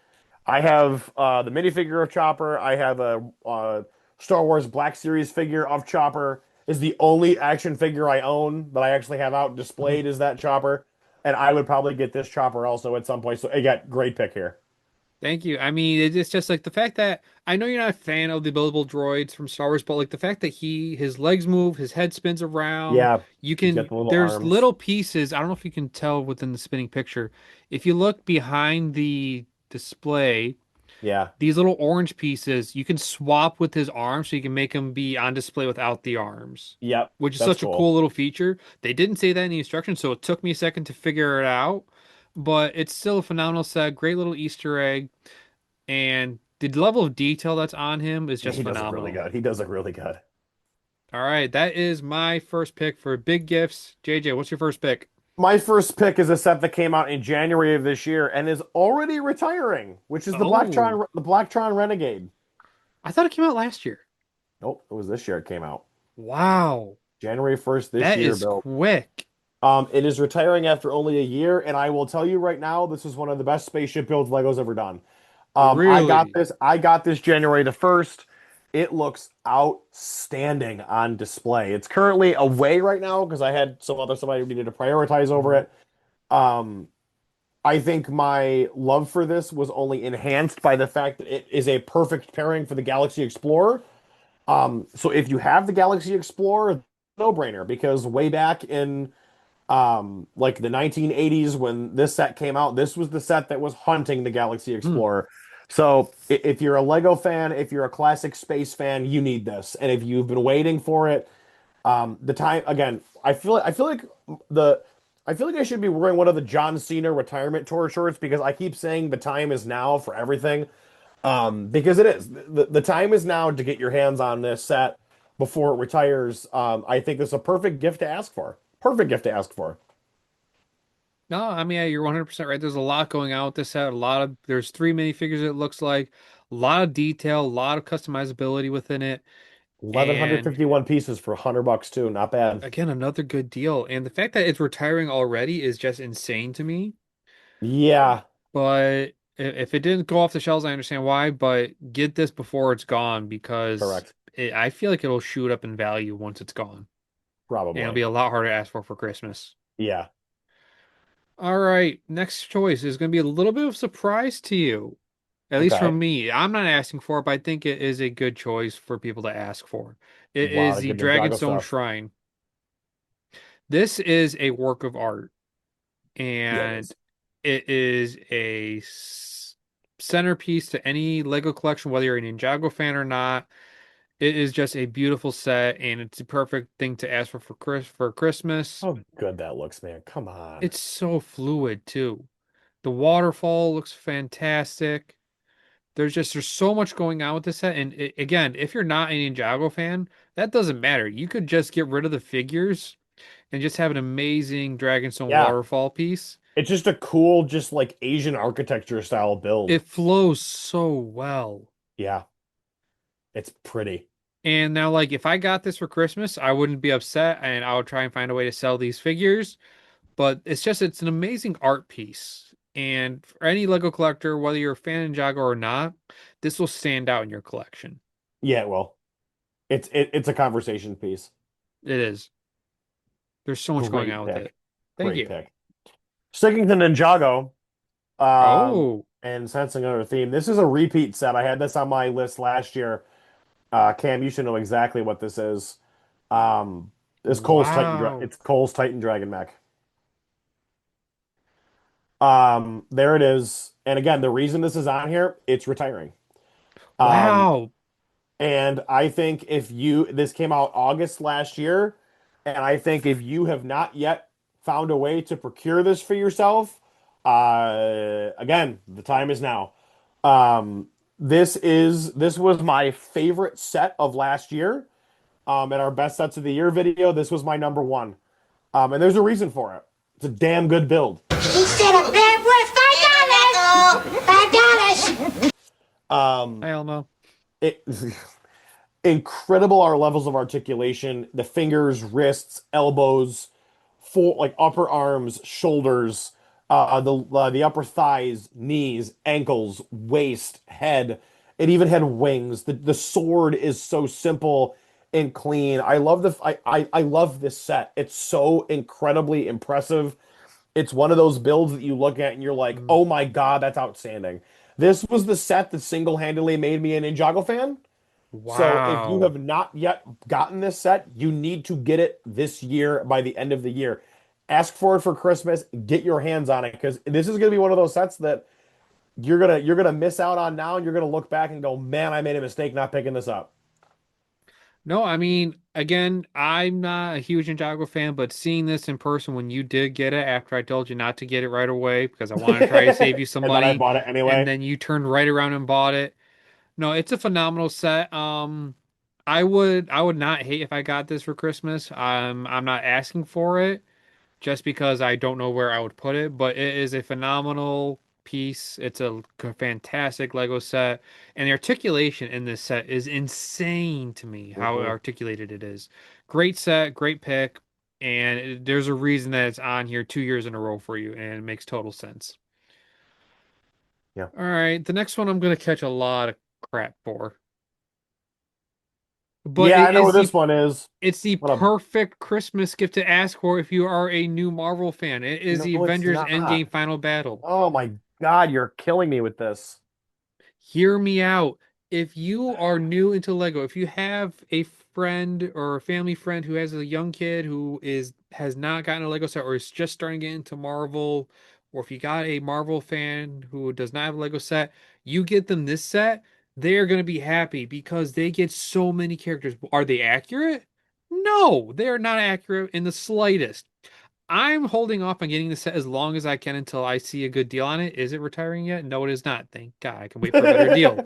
A: I have the minifigure of Chopper. I have a Star Wars Black Series figure of Chopper. Is the only action figure I own that I actually have out displayed is that Chopper, and I would probably get this Chopper also at some point. So again, great pick here.
B: Thank you. I mean, it's just like the fact that I know you're not a fan of the buildable droids from Star Wars, but like the fact that his legs move, his head spins around,
A: Yeah,
B: you
A: he's got
B: can,
A: the little
B: there's
A: arms.
B: little pieces. I don't know if you can tell within the spinning picture. If you look behind the display,
A: Yeah,
B: these little orange pieces, you can swap with his arms so you can make him be on display without the arms,
A: yep,
B: which is
A: that's
B: such a
A: cool.
B: cool little feature. They didn't say that in the instructions, so it took me a second to figure it out, but it's still a phenomenal set, great little Easter egg, and the level of detail that's on him is
A: Yeah,
B: just
A: he does look really
B: phenomenal.
A: good. He does look really good.
B: All right, that is my first pick for big gifts. JJ, what's your first pick?
A: My first pick is a set that came out in January of this year and is already retiring, which is
B: Oh,
A: The Blacktron Renegade.
B: I thought it came out last year.
A: Nope, it was this year it came out.
B: Wow,
A: January 1st this
B: that
A: year,
B: is
A: Bill.
B: quick.
A: It is retiring after only a year, and I will tell you right now, this is one of the best spaceship builds Lego's ever done.
B: Really?
A: I got this January the 1st. It looks outstanding on display. It's currently away right now because I had somebody who needed to prioritize over
B: Mhm.
A: it. Um, I think my love for this was only enhanced by the fact that it is a perfect pairing for the Galaxy Explorer. So if you have the Galaxy Explorer, no-brainer because way back in like the 1980s when this set came out, this was the set that was hunting the Galaxy
B: Hmm.
A: Explorer. So if you're a Lego fan, if you're a classic space fan, you need this. And if you've been waiting for it, the time again, I feel like the I feel like I should be wearing one of the John Cena retirement tour shirts because I keep saying the time is now for everything. Because it is. The time is now to get your hands on this set before it retires. I think this is a perfect gift to ask for. Perfect gift to ask for.
B: No, I mean, yeah, you're 100% right. There's a lot going on with this set. There's three minifigures, it looks like. A lot of detail, a lot of customizability within it. And
A: 1,151 pieces for $100 too. Not bad.
B: again, another good deal. And the fact that it's retiring already is just insane to me.
A: Yeah,
B: But if it didn't go off the shelves, I understand why. But get this before it's gone because
A: correct.
B: I feel like it'll shoot up in value once it's gone. And it'll
A: Probably.
B: be a lot harder to ask for Christmas.
A: Yeah.
B: All right, next choice is going to be a little bit of surprise to you, at least
A: Okay.
B: from me. I'm not asking for it, but I think it is a good choice for people to ask for. It
A: Wow,
B: is
A: to
B: the
A: give me Drago
B: Dragonstone
A: stuff.
B: Shrine. This is a work of art,
A: Yeah, it
B: and
A: is.
B: it is centerpiece to any Lego collection, whether you're a Ninjago fan or not. It is just a beautiful set, and it's the perfect thing to ask for Christmas.
A: How good that looks, man. Come on.
B: It's so fluid too. The waterfall looks fantastic. There's so much going on with this set. And again, if you're not an Ninjago fan, that doesn't matter. You could just get rid of the figures and just have an amazing Dragonstone
A: Yeah.
B: waterfall piece.
A: It's just a cool, just like Asian architecture style build.
B: It flows so well.
A: Yeah, it's pretty.
B: And now, like, if I got this for Christmas, I wouldn't be upset and I would try and find a way to sell these figures. But it's an amazing art piece. And for any Lego collector, whether you're a fan of Ninjago or not, this will stand out in your collection.
A: Yeah, well, it's a conversation piece.
B: It is. There's so much going
A: Great
B: on with it.
A: pick.
B: Thank
A: Great
B: you.
A: pick. Sticking to Ninjago,
B: Oh,
A: and sensing another theme. This is a repeat set. I had this on my list last year. Cam, you should know exactly what this is. Um,
B: wow.
A: it's Cole's Titan Dragon mech. There it is. And again, the reason this is on here, it's retiring. Um,
B: Wow.
A: and I think if you this came out August last year, and I think if you have not yet found a way to procure this for yourself, again, the time is now. This was my favorite set of last year. In our best sets of the year video, this was my number one. And there's a reason for it. It's a damn good build.
C: He said a bad word, $5. $5.
A: Um,
B: Hi, Elmo.
A: it incredible our levels of articulation, the fingers, wrists, elbows, full like upper arms, shoulders, the upper thighs, knees, ankles, waist, head. It even had wings. The sword is so simple and clean. I love this set. It's so incredibly impressive. It's one of those builds that you look at and you're like,
B: Mm,
A: oh my God, that's outstanding. This was the set that single-handedly made me an Ninjago fan. So if you
B: wow.
A: have not yet gotten this set, you need to get it this year by the end of the year. Ask for it for Christmas, get your hands on it because this is going to be one of those sets that you're gonna miss out on now, and you're gonna look back and go, man, I made a mistake not picking this up.
B: No, I mean, again, I'm not a huge Ninjago fan, but seeing this in person when you did get it after I told you not to get it right away because I wanted to try to save you some
A: And then I
B: money,
A: bought it
B: and
A: anyway.
B: then you turned right around and bought it. No, it's a phenomenal set. I would not hate if I got this for Christmas. I'm not asking for it just because I don't know where I would put it, but it is a phenomenal piece. It's a fantastic Lego set, and the articulation in this set is insane to me, how
A: Hmm.
B: articulated it is. Great set, great pick, and there's a reason that it's on here 2 years in a row for you, and it makes total sense.
A: Yeah.
B: All right, the next one I'm gonna catch a lot of crap for, but
A: Yeah,
B: it
A: I know where
B: is the
A: this one is.
B: it's the
A: What a
B: perfect Christmas gift to ask for if you are a new Marvel fan. It is
A: no,
B: the
A: it's
B: Avengers
A: not.
B: Endgame final battle.
A: Oh my God, you're killing me with this.
B: Hear me out. If you are new into Lego, if you have a friend or a family friend who has a young kid who has not gotten a Lego set or is just starting to get into Marvel, or if you got a Marvel fan who does not have a Lego set, you get them this set, they're going to be happy because they get so many characters. Are they accurate? No, they are not accurate in the slightest. I'm holding off on getting the set as long as I can until I see a good deal on it. Is it retiring yet? No, it is not. Thank God. I can wait for a better deal.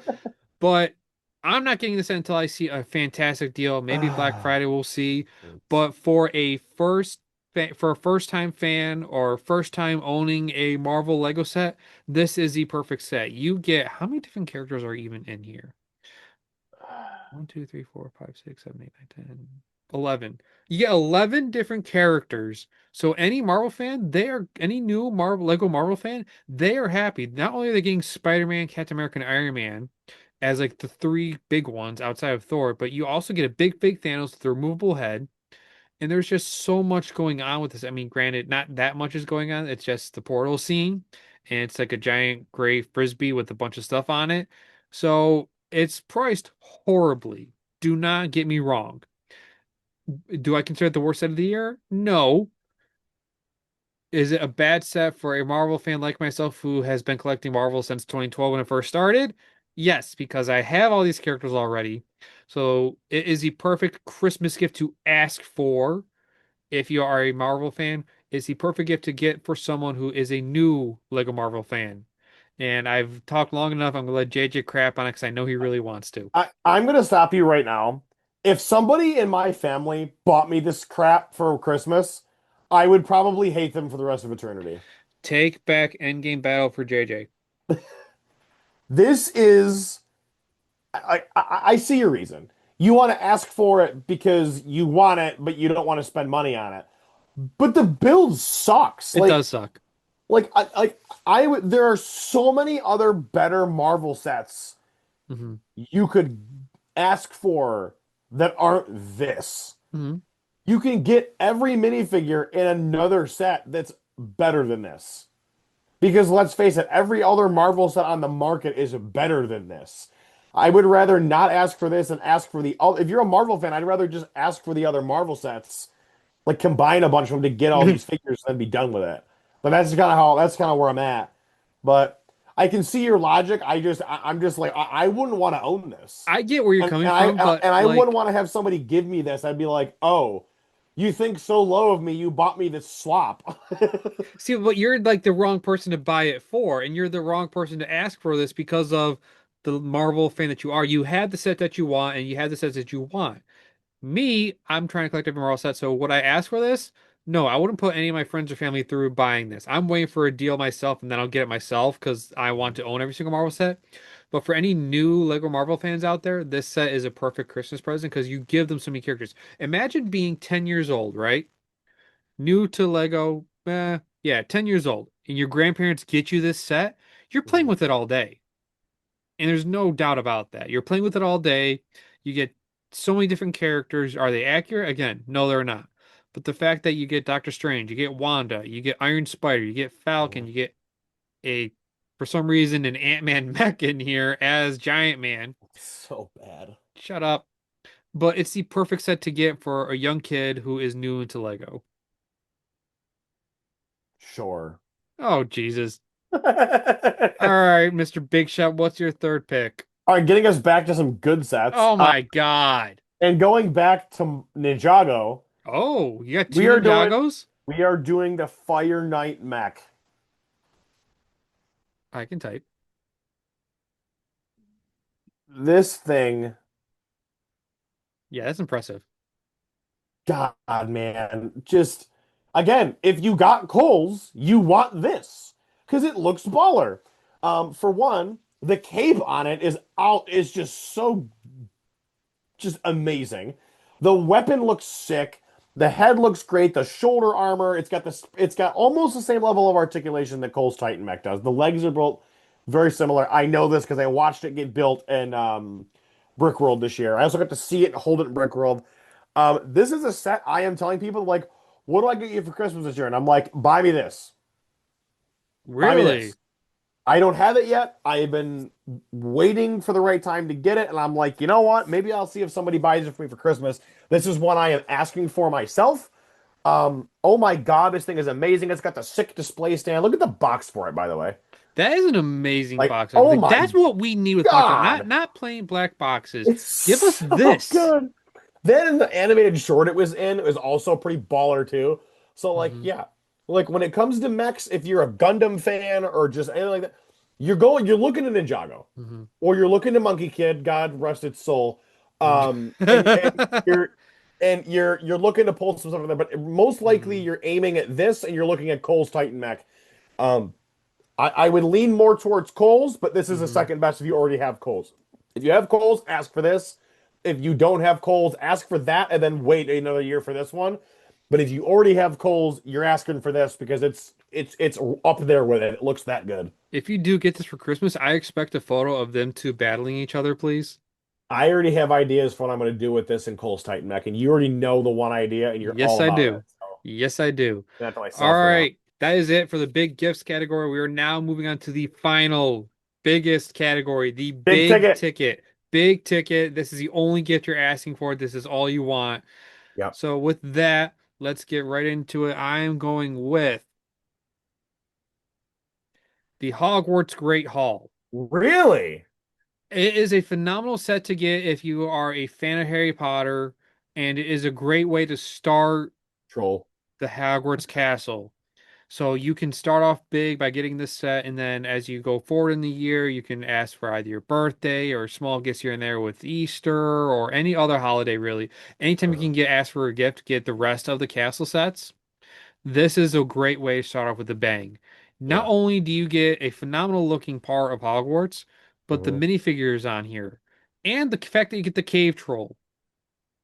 B: But I'm not getting this until I see a fantastic deal. Maybe Black
A: Ah,
B: Friday we'll see.
A: shoot.
B: But for a first time fan or first time owning a Marvel Lego set, this is the perfect set. You get how many different characters are even in here? 1, 2, 3, 4, 5, 6, 7, 8, 9, 10, 11. You get 11 different characters. So any Marvel fan, any new Marvel Lego Marvel fan, they are happy. Not only are they getting Spider-Man, Captain America, and Iron Man as like the three big ones outside of Thor, but you also get a big fake Thanos with a removable head. And there's just so much going on with this. I mean, granted, not that much is going on. It's just the portal scene, and it's like a giant gray frisbee with a bunch of stuff on it. So it's priced horribly. Do not get me wrong. Do I consider it the worst set of the year? No. Is it a bad set for a Marvel fan like myself who has been collecting Marvel since 2012 when it first started? Yes, because I have all these characters already. So it is the perfect Christmas gift to ask for if you are a Marvel fan. It's the perfect gift to get for someone who is a new Lego Marvel fan. And I've talked long enough. I'm gonna let JJ crap on it because I know he really wants to.
A: I'm gonna stop you right now. If somebody in my family bought me this crap for Christmas, I would probably hate them for the rest of eternity.
B: Take back Endgame Battle for JJ.
A: This is, I see your reason. You want to ask for it because you want it, but you don't want to spend money on it. But the build sucks.
B: It does suck.
A: There are so many other better Marvel sets
B: Hmm.
A: you could ask for that aren't this.
B: Hmm.
A: You can get every minifigure in another set that's better than this. Because let's face it, every other Marvel set on the market is better than this. I would rather not ask for this and ask for the other. If you're a Marvel fan, I'd rather just ask for the other Marvel sets, like combine a bunch of them to get all these figures and then be done with it. But that's kind of where I'm at. But I can see your logic. I'm just like I wouldn't want to own this.
B: I get where you're
A: And,
B: coming
A: and
B: from, but
A: I wouldn't
B: like,
A: want to have somebody give me this. I'd be like, "Oh, you think so low of me, you bought me this slop."
B: see, but you're like the wrong person to buy it for, and you're the wrong person to ask for this because of the Marvel fan that you are. You had the set that you want, and you had the sets that you want. Me, I'm trying to collect every Marvel set. So would I ask for this? No, I wouldn't put any of my friends or family through buying this. I'm waiting for a deal myself, and then I'll get it myself because I want to own every single Marvel set. But for any new Lego Marvel fans out there, this set is a perfect Christmas present because you give them so many characters. Imagine being 10 years old, right? New to Lego, yeah, 10 years old, and your grandparents get you this set. You're playing with it all day. And there's no doubt about that. You're playing with it all day. You get so many different characters. Are they accurate? Again, no, they're not. But the fact that you get Doctor Strange, you get Wanda, you get Iron Spider, you get Falcon, you get a, for some reason, an Ant-Man mech in here as Giant Man.
A: So bad.
B: Shut up. But it's the perfect set to get for a young kid who is new into Lego.
A: Sure.
B: Oh, Jesus.
A: All
B: All right, Mr. Big Shot, what's your third pick?
A: right, getting us back to some good sets.
B: Oh my God.
A: And going back to Ninjago,
B: Oh, you got two
A: we are doing
B: Ninjagos?
A: we are doing the Fire Knight mech.
B: I can type.
A: This thing,
B: Yeah, that's impressive.
A: God, man, just again, if you got Kohl's, you want this because it looks baller. For one, the cape on it is just so just amazing. The weapon looks sick. The head looks great. The shoulder armor, it's got almost the same level of articulation that Cole's Titan mech does. The legs are built very similar. I know this because I watched it get built in Brickworld this year. I also got to see it and hold it in Brickworld. This is a set I am telling people like, what do I get you for Christmas this year? And I'm like, buy me this. Buy me
B: Really?
A: this. I don't have it yet. I've been waiting for the right time to get it, and I'm like, you know what? Maybe I'll see if somebody buys it for me for Christmas. This is one I am asking for myself. Oh my God, this thing is amazing. It's got the sick display stand. Look at the box for it, by the way.
B: That is an amazing
A: Like,
B: box art.
A: oh
B: Like,
A: my
B: that's what we need with box art. Not
A: God,
B: not plain black boxes.
A: it's
B: Give us
A: so
B: this.
A: good. Then in the animated short it was in, it was also pretty baller too. So like,
B: Hmm.
A: yeah, like when it comes to mechs, if you're a Gundam fan or just anything like that, you're looking at Ninjago.
B: Hmm.
A: Or you're looking to Monkey Kid, God rest its soul. And you're looking to pull some stuff from there, but most likely
B: Hmm.
A: you're aiming at this and you're looking at Cole's Titan mech. Um, I would lean more towards Cole's, but this is a
B: Hmm.
A: second best if you already have Cole's. If you have Cole's, ask for this. If you don't have Cole's, ask for that and then wait another year for this one. But if you already have Cole's, you're asking for this because it's up there with it. It looks that good.
B: If you do get this for Christmas, I expect a photo of them two battling each other, please.
A: I already have ideas for what I'm going to do with this in Cole's Titan Mech, and you already know the one idea, and you're
B: Yes,
A: all
B: I
A: about it.
B: do.
A: So
B: Yes, I do.
A: that's
B: All
A: myself for now.
B: right. That is it for the big gifts category. We are now moving on to the final biggest category, the
A: Big
B: big
A: ticket.
B: ticket. Big ticket. This is the only gift you're asking for. This is all you want.
A: Yep.
B: So with that, let's get right into it. I am going with the Hogwarts Great Hall.
A: Really?
B: It is a phenomenal set to get if you are a fan of Harry Potter, and it is a great way to start
A: Troll.
B: the Hogwarts Castle. So you can start off big by getting this set, and then as you go forward in the year, you can ask for either your birthday or small gifts here and there with Easter or any other holiday, really. Anytime you
A: Uh-huh.
B: can get asked for a gift, get the rest of the castle sets. This is a great way to start off with a bang. Not
A: Yeah.
B: only do you get a phenomenal looking part of Hogwarts, but the
A: Hmm.
B: minifigures on here, and the fact that you get the cave troll.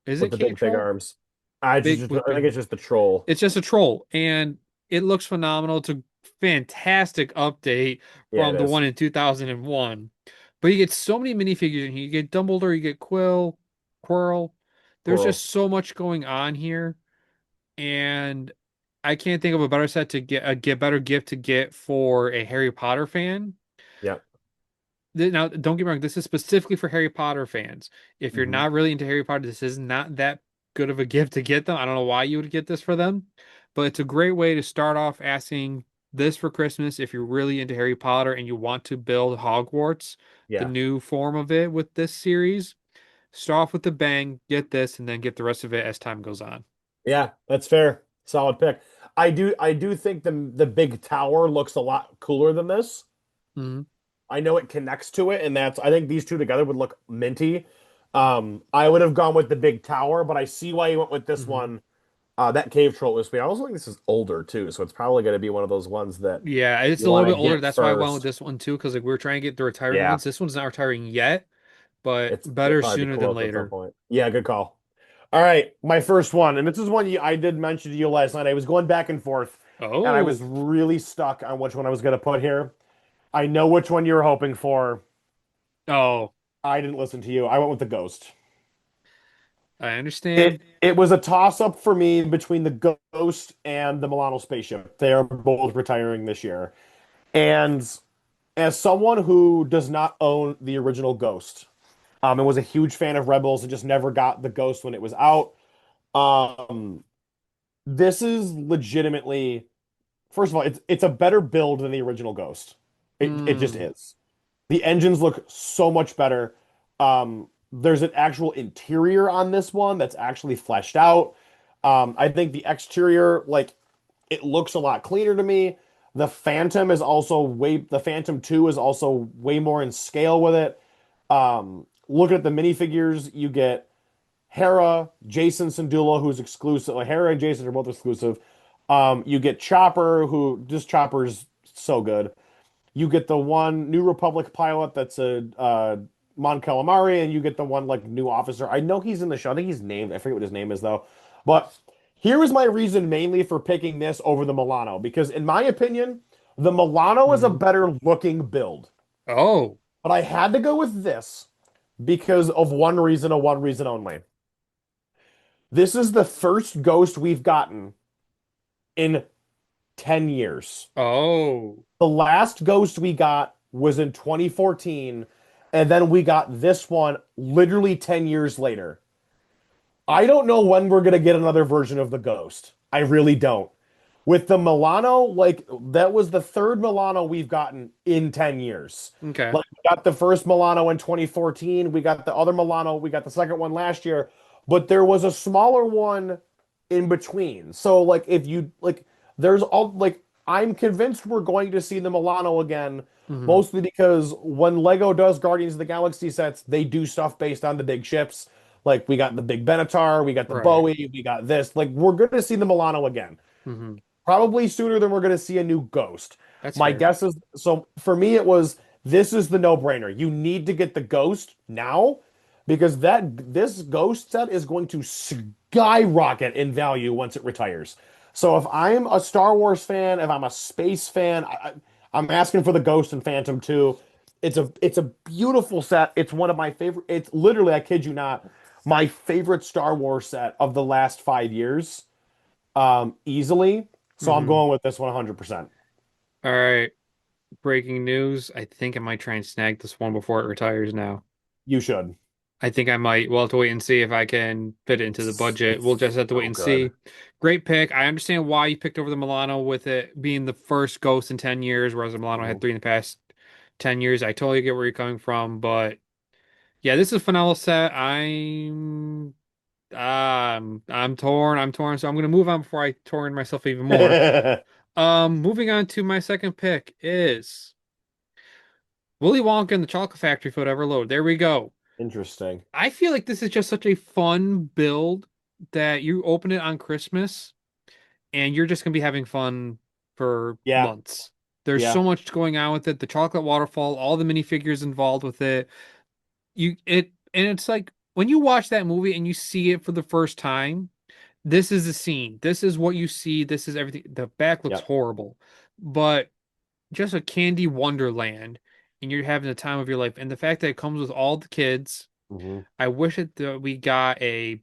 B: Is
A: With
B: it
A: the
B: cave
A: big
B: troll?
A: arms. I
B: Big
A: just
B: with
A: I think
B: big.
A: it's just the troll.
B: It's just a troll, and it looks phenomenal. It's a fantastic update
A: Yeah, it
B: from the
A: is.
B: one in 2001. But you get so many minifigures in here. You get Dumbledore, you get Quirrell. There's
A: Coral.
B: just so much going on here, and I can't think of a better set to get better gift to get for a Harry Potter fan.
A: Yeah.
B: Now, don't get me wrong, this is specifically for Harry Potter fans. If you're
A: Hmm.
B: not really into Harry Potter, this is not that good of a gift to get them. I don't know why you would get this for them, but it's a great way to start off asking this for Christmas if you're really into Harry Potter and you want to build Hogwarts, the
A: Yeah.
B: new form of it with this series. Start off with the bang, get this, and then get the rest of it as time goes on.
A: Yeah, that's fair. Solid pick. I do think the big tower looks a lot cooler than this.
B: Mhm.
A: I know it connects to it, and that's I think these two together would look minty. I would have gone with the big tower, but I see why you went with this
B: Mhm.
A: one. That cave troll was me. I also think this is older too, so it's probably going to be one of those ones that
B: Yeah, it's
A: you
B: a little
A: want to
B: bit older.
A: get
B: That's why I went with
A: first.
B: this one too, because like we were trying to get the retiring
A: Yeah,
B: ones. This one's not retiring yet, but
A: it'll
B: better
A: probably be
B: sooner than
A: close at some
B: later.
A: point. Yeah, good call. All right, my first one, and this is one I did mention to you last night. I was going back and forth, and I was
B: Oh,
A: really stuck on which one I was going to put here. I know which one you were hoping for.
B: oh,
A: I didn't listen to you. I went with the Ghost.
B: I
A: It
B: understand.
A: it was a toss up for me between the Ghost and the Milano spaceship. They are both retiring this year. And as someone who does not own the original Ghost, and was a huge fan of Rebels and just never got the Ghost when it was out, um, this is legitimately, first of all, it's a better build than the original Ghost. It just
B: Hmm.
A: is. The engines look so much better. There's an actual interior on this one that's actually fleshed out. I think the exterior, like, it looks a lot cleaner to me. The Phantom 2 is also way more in scale with it. Looking at the minifigures, you get Hera, Jason Syndulla, who's exclusive. Like, Hera and Jason are both exclusive. You get Chopper, who this Chopper's so good. You get the one New Republic pilot that's a Mon Calamari, and you get the one like new officer. I know he's in the show. I think he's named. I forget what his name is though. But here is my reason mainly for picking this over the Milano, because in my opinion, the Milano is a
B: Hmm.
A: better looking build.
B: Oh,
A: But I had to go with this because of one reason and one reason only. This is the first Ghost we've gotten in 10 years.
B: oh.
A: The last Ghost we got was in 2014, and then we got this one literally 10 years later. I don't know when we're going to get another version of the Ghost. I really don't. With the Milano, like that was the third Milano we've gotten in 10 years.
B: Okay.
A: Like we got the first Milano in 2014, we got the other Milano, we got the second one last year, but there was a smaller one in between. So like if you like there's all like I'm convinced we're going to see the Milano again,
B: Hmm.
A: mostly because when Lego does Guardians of the Galaxy sets, they do stuff based on the big ships. Like we got the big Benatar, we got the
B: Right.
A: Bowie, we got this. Like we're going to see the Milano again.
B: Hmm.
A: Probably sooner than we're going to see a new Ghost.
B: That's
A: My
B: fair.
A: guess is so for me it was this is the no-brainer. You need to get the Ghost now because that this Ghost set is going to skyrocket in value once it retires. So if I'm a Star Wars fan, if I'm a space fan, I'm asking for the Ghost and Phantom too. It's a beautiful set. It's one of my favorite. It's literally, I kid you not, my favorite Star Wars set of the last 5 years, easily. So I'm
B: Hmm.
A: going with this 100%.
B: All right. Breaking news. I think I might try and snag this one before it retires now.
A: You should.
B: I think I might. We'll have to wait and see if I can fit it into the budget. We'll
A: It's
B: just have to wait
A: so
B: and
A: good.
B: see. Great pick. I understand why you picked over the Milano with it being the first Ghost in 10 years, whereas the Milano had
A: Mhm.
B: three in the past 10 years. I totally get where you're coming from, but yeah, this is a phenomenal set. I'm I'm torn. I'm torn. So I'm gonna move on before I torn myself even more. Moving on to my second pick is Willy Wonka and the Chocolate Factory Forever Load. There we go.
A: Interesting.
B: I feel like this is just such a fun build that you open it on Christmas and you're just gonna be having fun for
A: Yeah,
B: months. There's
A: yeah.
B: so much going on with it. The chocolate waterfall, all the minifigures involved with it. And it's like when you watch that movie and you see it for the first time, this is the scene. This is what you see. This is everything. The back looks
A: Yep.
B: horrible, but just a candy wonderland, and you're having the time of your life. And the fact that it comes with all the kids,
A: Hmm.
B: I wish that we got a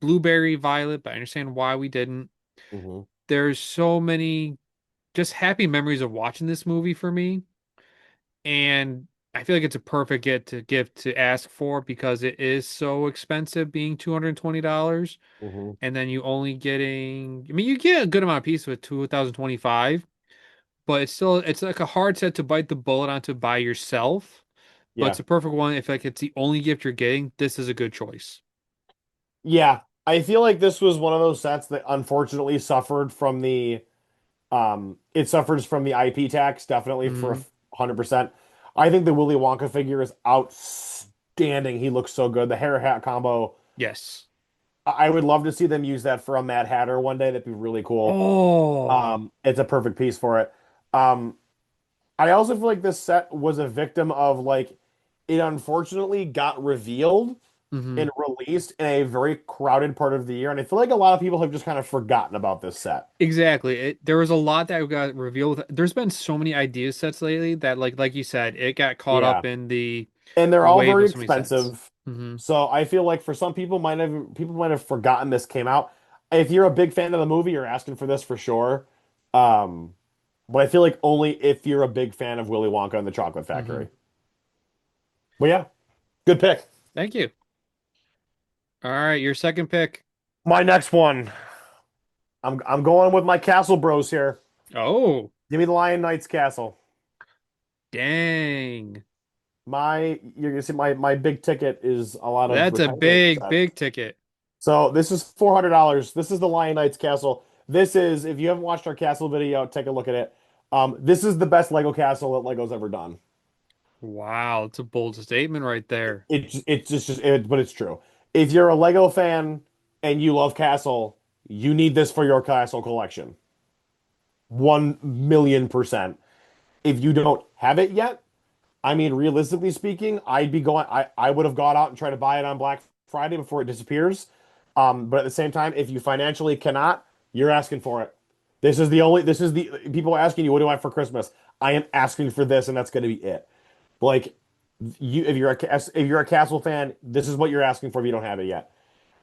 B: blueberry violet, but I understand why we didn't.
A: Hmm.
B: There's so many just happy memories of watching this movie for me, and I feel like it's a perfect gift to ask for because it is so expensive, being $220,
A: Hmm.
B: and then you only getting, I mean, you get a good amount of pieces with 2025, but it's like a hard set to bite the bullet on to buy yourself. But
A: Yeah.
B: it's a perfect one if like it's the only gift you're getting. This is a good choice.
A: Yeah. I feel like this was one of those sets that unfortunately suffered from the it suffers from the IP tax, definitely for
B: Hmm.
A: 100%. I think the Willy Wonka figure is outstanding. He looks so good. The hair hat combo.
B: Yes.
A: I would love to see them use that for a Mad Hatter one day. That'd be really cool.
B: Oh.
A: It's a perfect piece for it. Um, I also feel like this set was a victim of like it unfortunately got revealed
B: Hmm.
A: and released in a very crowded part of the year, and I feel like a lot of people have just kind of forgotten about this set.
B: Exactly. There was a lot that got revealed. There's been so many idea sets lately that like you said, it got caught
A: Yeah.
B: up in the
A: And they're all
B: wave
A: very
B: of so many sets.
A: expensive.
B: Hmm.
A: So I feel like for some people might have forgotten this came out. If you're a big fan of the movie, you're asking for this for sure. Um, but I feel like only if you're a big fan of Willy Wonka and the Chocolate
B: Hmm.
A: Factory. But yeah, good pick.
B: Thank you. All right, your second pick.
A: My next one. I'm going with my Castle Bros here.
B: Oh,
A: Give me the Lion Knights Castle.
B: dang.
A: You're gonna see my big ticket is a lot of
B: That's a
A: recycling
B: big,
A: sets.
B: big ticket.
A: So this is $400. This is the Lion Knights Castle. This is, if you haven't watched our castle video, take a look at it. This is the best Lego castle that Lego's ever done.
B: Wow, it's a bold statement right there.
A: But it's true. If you're a Lego fan and you love Castle, you need this for your Castle collection. 1,000,000%. If you don't have it yet, I mean, realistically speaking, I would have gone out and tried to buy it on Black Friday before it disappears. But at the same time, if you financially cannot, you're asking for it. This is the people are asking you, what do I want for Christmas? I am asking for this, and that's going to be it. Like if you're a Castle fan, this is what you're asking for if you don't have it yet.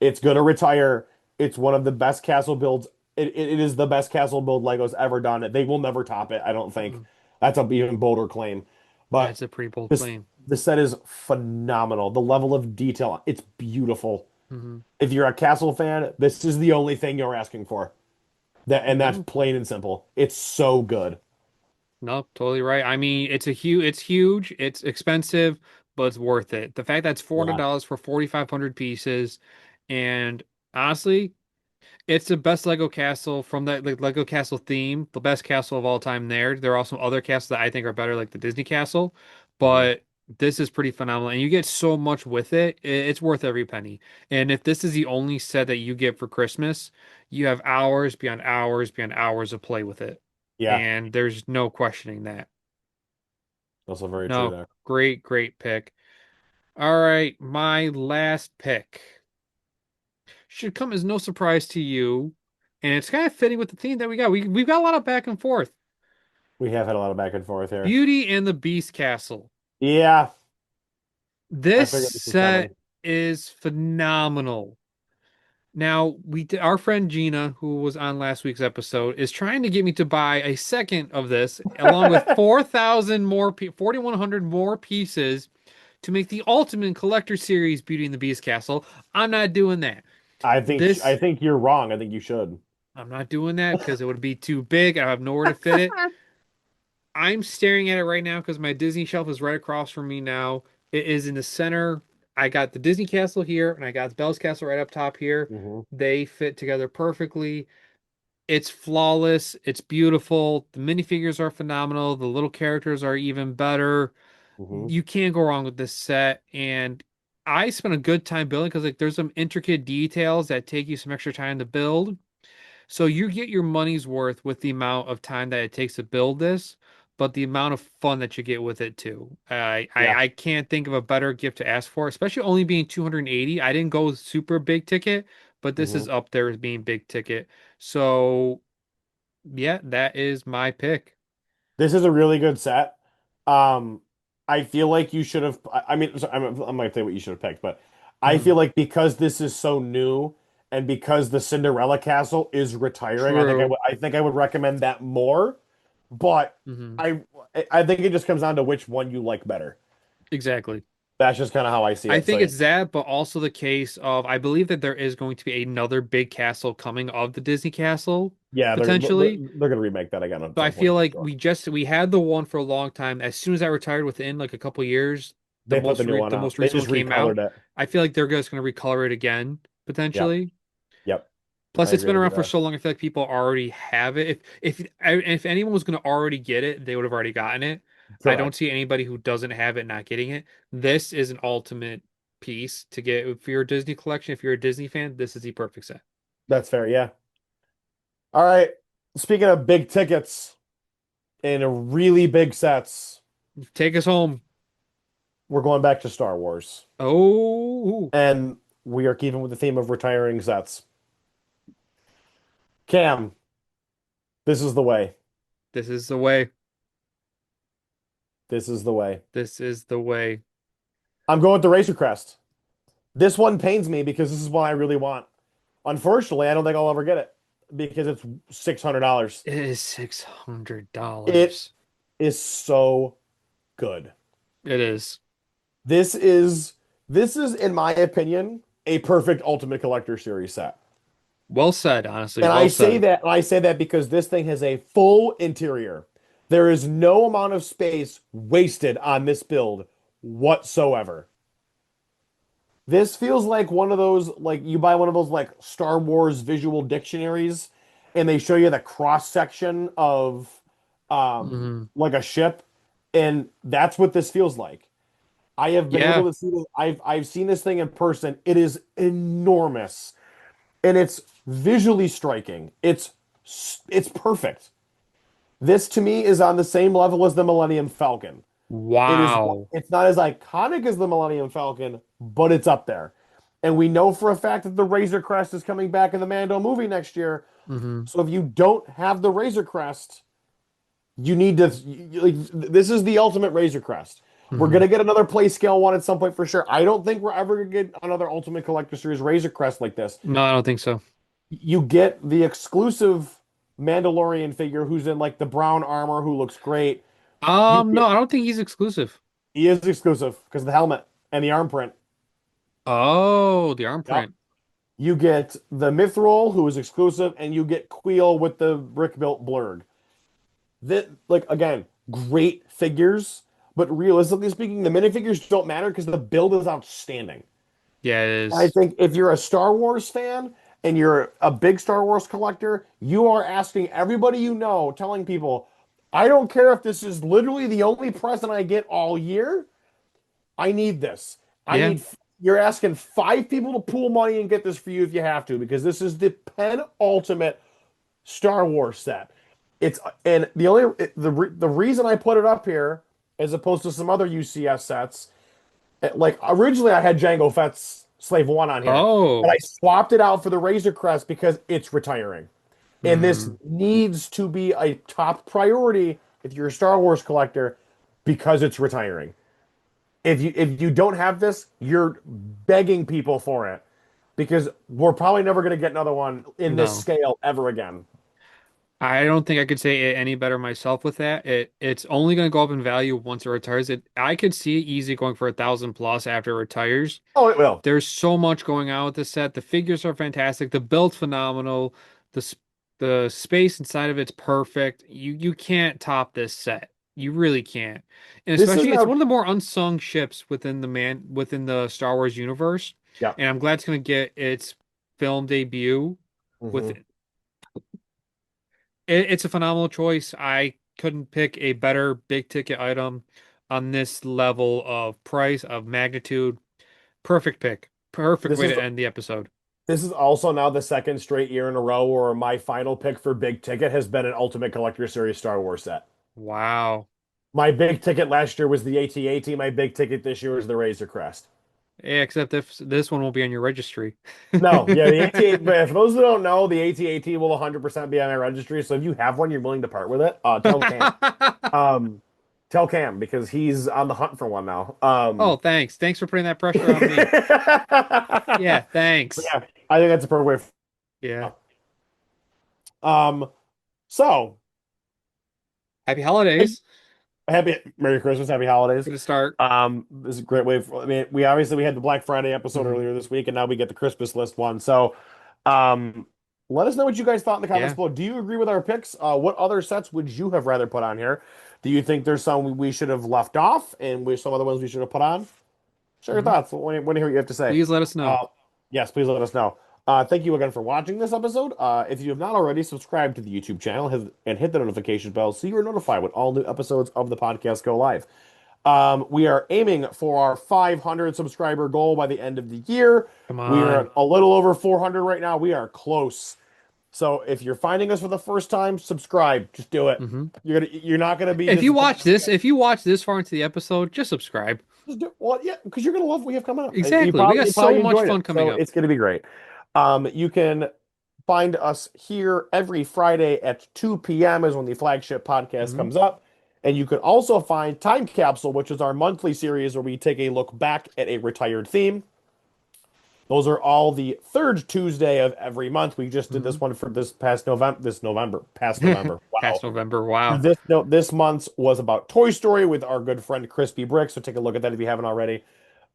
A: It's gonna retire. It's one of the best castle builds. It is the best castle build Lego's ever done. They will never top it, I don't think.
B: Mhm.
A: That's a even bolder claim. But
B: That's a pretty bold
A: this
B: claim.
A: this set is phenomenal. The level of detail, it's beautiful.
B: Hmm.
A: If you're a castle fan, this is the only thing you're asking for. And that's
B: No,
A: plain and simple. It's so good.
B: no, totally right. I mean, it's huge, it's expensive, but it's worth it. The fact that it's
A: Yeah.
B: $400 for 4,500 pieces, and honestly, it's the best Lego castle from that like Lego castle theme, the best castle of all time there. There are also other castles that I think are better, like the Disney castle,
A: Mhm.
B: but this is pretty phenomenal. And you get so much with it. It's worth every penny. And if this is the only set that you get for Christmas, you have hours beyond hours of play with it.
A: Yeah.
B: And there's no questioning that.
A: Also very true
B: No,
A: there.
B: great, great pick. All right, my last pick should come as no surprise to you. And it's kind of fitting with the theme that we got. We've got a lot of back and forth.
A: We have had a lot of back and forth here.
B: Beauty and the Beast Castle.
A: Yeah, I
B: This
A: figured this was
B: set
A: coming.
B: is phenomenal. Now, our friend Gina, who was on last week's episode, is trying to get me to buy a second of this, along with 4,000 more, 4,100 more pieces to make the ultimate collector series Beauty and the Beast Castle. I'm not doing that.
A: I
B: This,
A: think you're wrong. I think you should.
B: I'm not doing that because it would be too big. I have nowhere to fit it. I'm staring at it right now because my Disney shelf is right across from me now. It is in the center. I got the Disney Castle here and I got the Belle's Castle right up top here.
A: Hmm.
B: They fit together perfectly. It's flawless. It's beautiful. The minifigures are phenomenal. The little characters are even better.
A: Hmm.
B: You can't go wrong with this set. And I spent a good time building because like there's some intricate details that take you some extra time to build. So you get your money's worth with the amount of time that it takes to build this, but the amount of fun that you get with it too.
A: Yeah.
B: I can't think of a better gift to ask for, especially only being 280. I didn't go super big ticket, but this
A: Hmm.
B: is up there as being big ticket. So yeah, that is my pick.
A: This is a really good set. Um, I feel like you should have. I mean, I'm gonna tell you what you should have picked, but I feel
B: Mhm.
A: like because this is so new and because the Cinderella Castle is retiring,
B: True.
A: I think I would recommend that more. But
B: Hmm.
A: I I think it just comes down to which one you like better.
B: Exactly.
A: That's just kind of how I see
B: I
A: it. So
B: think
A: yeah,
B: it's that, but also the case of I believe that there is going to be another big castle coming of the Disney castle
A: yeah,
B: potentially.
A: they're gonna remake that again at
B: So I
A: some point
B: feel
A: for
B: like
A: sure.
B: we had the one for a long time. As soon as I retired within like a couple years,
A: They put the new one
B: the
A: out.
B: most
A: They
B: recent one
A: just
B: came out.
A: recolored it.
B: I feel like they're just going to recolor it again
A: Yep,
B: potentially.
A: yep.
B: Plus,
A: I
B: it's
A: agree
B: been
A: with you
B: around for
A: there.
B: so long. I feel like people already have it. If anyone was going to already get it, they would have already gotten it. I don't
A: Correct.
B: see anybody who doesn't have it not getting it. This is an ultimate piece to get if you're a Disney collection. If you're a Disney fan, this is the perfect set.
A: That's fair. Yeah. All right. Speaking of big tickets and really big sets,
B: Take us home.
A: we're going back to Star Wars.
B: Oh,
A: And we are keeping with the theme of retiring sets. Cam, this is the way.
B: this is the way.
A: This is the way.
B: This is the way.
A: I'm going with the Razor Crest. This one pains me because this is what I really want. Unfortunately, I don't think I'll ever get it because it's $600.
B: It is $600.
A: It is so good.
B: It is.
A: This is this is, in my opinion, a perfect Ultimate Collector Series set.
B: Well said, honestly.
A: And
B: Well said.
A: I say that because this thing has a full interior. There is no amount of space wasted on this build whatsoever. This feels like one of those, like you buy one of those like Star Wars visual dictionaries and they show you the cross section of
B: Hmm.
A: like a ship, and that's what this feels like. I have been able
B: Yeah.
A: to see this. I've seen this thing in person. It is enormous and it's visually striking. It's perfect. This to me is on the same level as the Millennium Falcon.
B: Wow.
A: It's not as iconic as the Millennium Falcon, but it's up there. And we know for a fact that the Razor Crest is coming back in the Mando movie next year.
B: Hmm.
A: So if you don't have the Razor Crest, you need to like this is the ultimate Razor Crest. We're
B: Hmm.
A: gonna get another play scale one at some point for sure. I don't think we're ever gonna get another Ultimate Collector Series Razor Crest like this.
B: No, I don't think so.
A: You get the exclusive Mandalorian figure who's in like the brown armor who looks great. You
B: No,
A: get
B: I don't think he's exclusive.
A: He is exclusive because of the helmet and the arm print.
B: Oh, the arm
A: Yep.
B: print.
A: You get the Mithril who is exclusive, and you get Queel with the brick built blurg. That like again, great figures, but realistically speaking, the minifigures don't matter because the build is outstanding.
B: Yeah, it
A: I
B: is.
A: think if you're a Star Wars fan and you're a big Star Wars collector, you are asking everybody you know, telling people, I don't care if this is literally the only present I get all year. I need this. I
B: Yeah.
A: need, you're asking five people to pool money and get this for you if you have to, because this is the penultimate Star Wars set. It's, and the only, the reason I put it up here, as opposed to some other UCS sets, like originally I had Jango Fett's Slave One on here, but I
B: Oh.
A: swapped it out for the Razor Crest because it's retiring. And this
B: Hmm.
A: needs to be a top priority if you're a Star Wars collector because it's retiring. If you don't have this, you're begging people for it because we're probably never going to get another one in this
B: No.
A: scale ever again.
B: I don't think I could say it any better myself with that. It's only going to go up in value once it retires. I could see it easy going for 1,000 plus after it retires.
A: Oh, it will.
B: There's so much going on with this set. The figures are fantastic. The build's phenomenal. The s- the space inside of it's perfect. You can't top this set. You really can't. And
A: This is
B: especially it's
A: now,
B: one of the more unsung ships within the Star Wars universe.
A: yeah.
B: And I'm glad it's gonna get its film debut with
A: Hmm.
B: it. It's a phenomenal choice. I couldn't pick a better big ticket item on this level of price, of magnitude. Perfect pick. Perfect
A: This
B: way
A: is
B: to end the episode.
A: this is also now the second straight year in a row where my final pick for big ticket has been an Ultimate Collector Series Star Wars set.
B: Wow.
A: My big ticket last year was the AT-AT. My big ticket this year is the Razor Crest.
B: Yeah, except if this one will be on your registry.
A: No, yeah, the AT-AT. But for those who don't know, the AT-AT will 100% be on my registry. So if you have one, you're willing to part with it. Tell Cam. Um, tell Cam because he's on the hunt for one now.
B: Oh, thanks. Thanks for putting that pressure on me. Yeah, thanks.
A: Yeah, I think that's a perfect way.
B: Yeah.
A: Um, so
B: Happy holidays.
A: happy Merry Christmas, Happy Holidays.
B: Gonna start.
A: This is a great way for, I mean, we had the Black Friday episode
B: Mhm.
A: earlier this week, and now we get the Christmas list one. So, um, let us know what you guys thought in the comments
B: Yeah.
A: below. Do you agree with our picks? What other sets would you have rather put on here? Do you think there's some we should have left off, and some other ones we should have put on? Share your
B: Mhm.
A: thoughts. Want to hear what you have to say.
B: Please let us know.
A: Yes, please let us know. Thank you again for watching this episode. If you have not already, subscribe to the YouTube channel and hit the notification bell so you are notified when all new episodes of the podcast go live. We are aiming for our 500 subscriber goal by the end of the year.
B: Come
A: We are
B: on.
A: at a little over 400 right now. We are close. So if you're finding us for the first time, subscribe. Just do it.
B: Hmm.
A: You're not gonna be disappointed.
B: If you watch this far into the episode, just subscribe.
A: Well, yeah, because you're gonna love what we have coming up.
B: Exactly. We got
A: You
B: so
A: probably
B: much
A: enjoyed
B: fun
A: it,
B: coming
A: so
B: up.
A: it's gonna be great. You can find us here every Friday at 2 p.m. is when the flagship podcast
B: Hmm.
A: comes up. And you can also find Time Capsule, which is our monthly series where we take a look back at a retired theme. Those are all the third Tuesday of every month. We just did
B: Hmm.
A: this one for past November. Wow.
B: Past November. Wow.
A: This month's was about Toy Story with our good friend Crispy Brick. So take a look at that if you haven't already.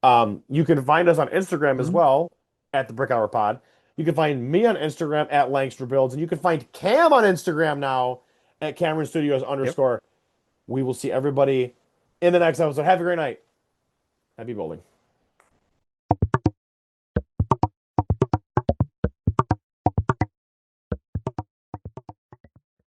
A: You can find us on Instagram as
B: Mhm.
A: well at the Brick Hour Pod. You can find me on Instagram at Langster Builds, and you can find Cam on Instagram now at Cameron Studios
B: Yep.
A: underscore. We will see everybody in the next episode. Have a great night. Happy building.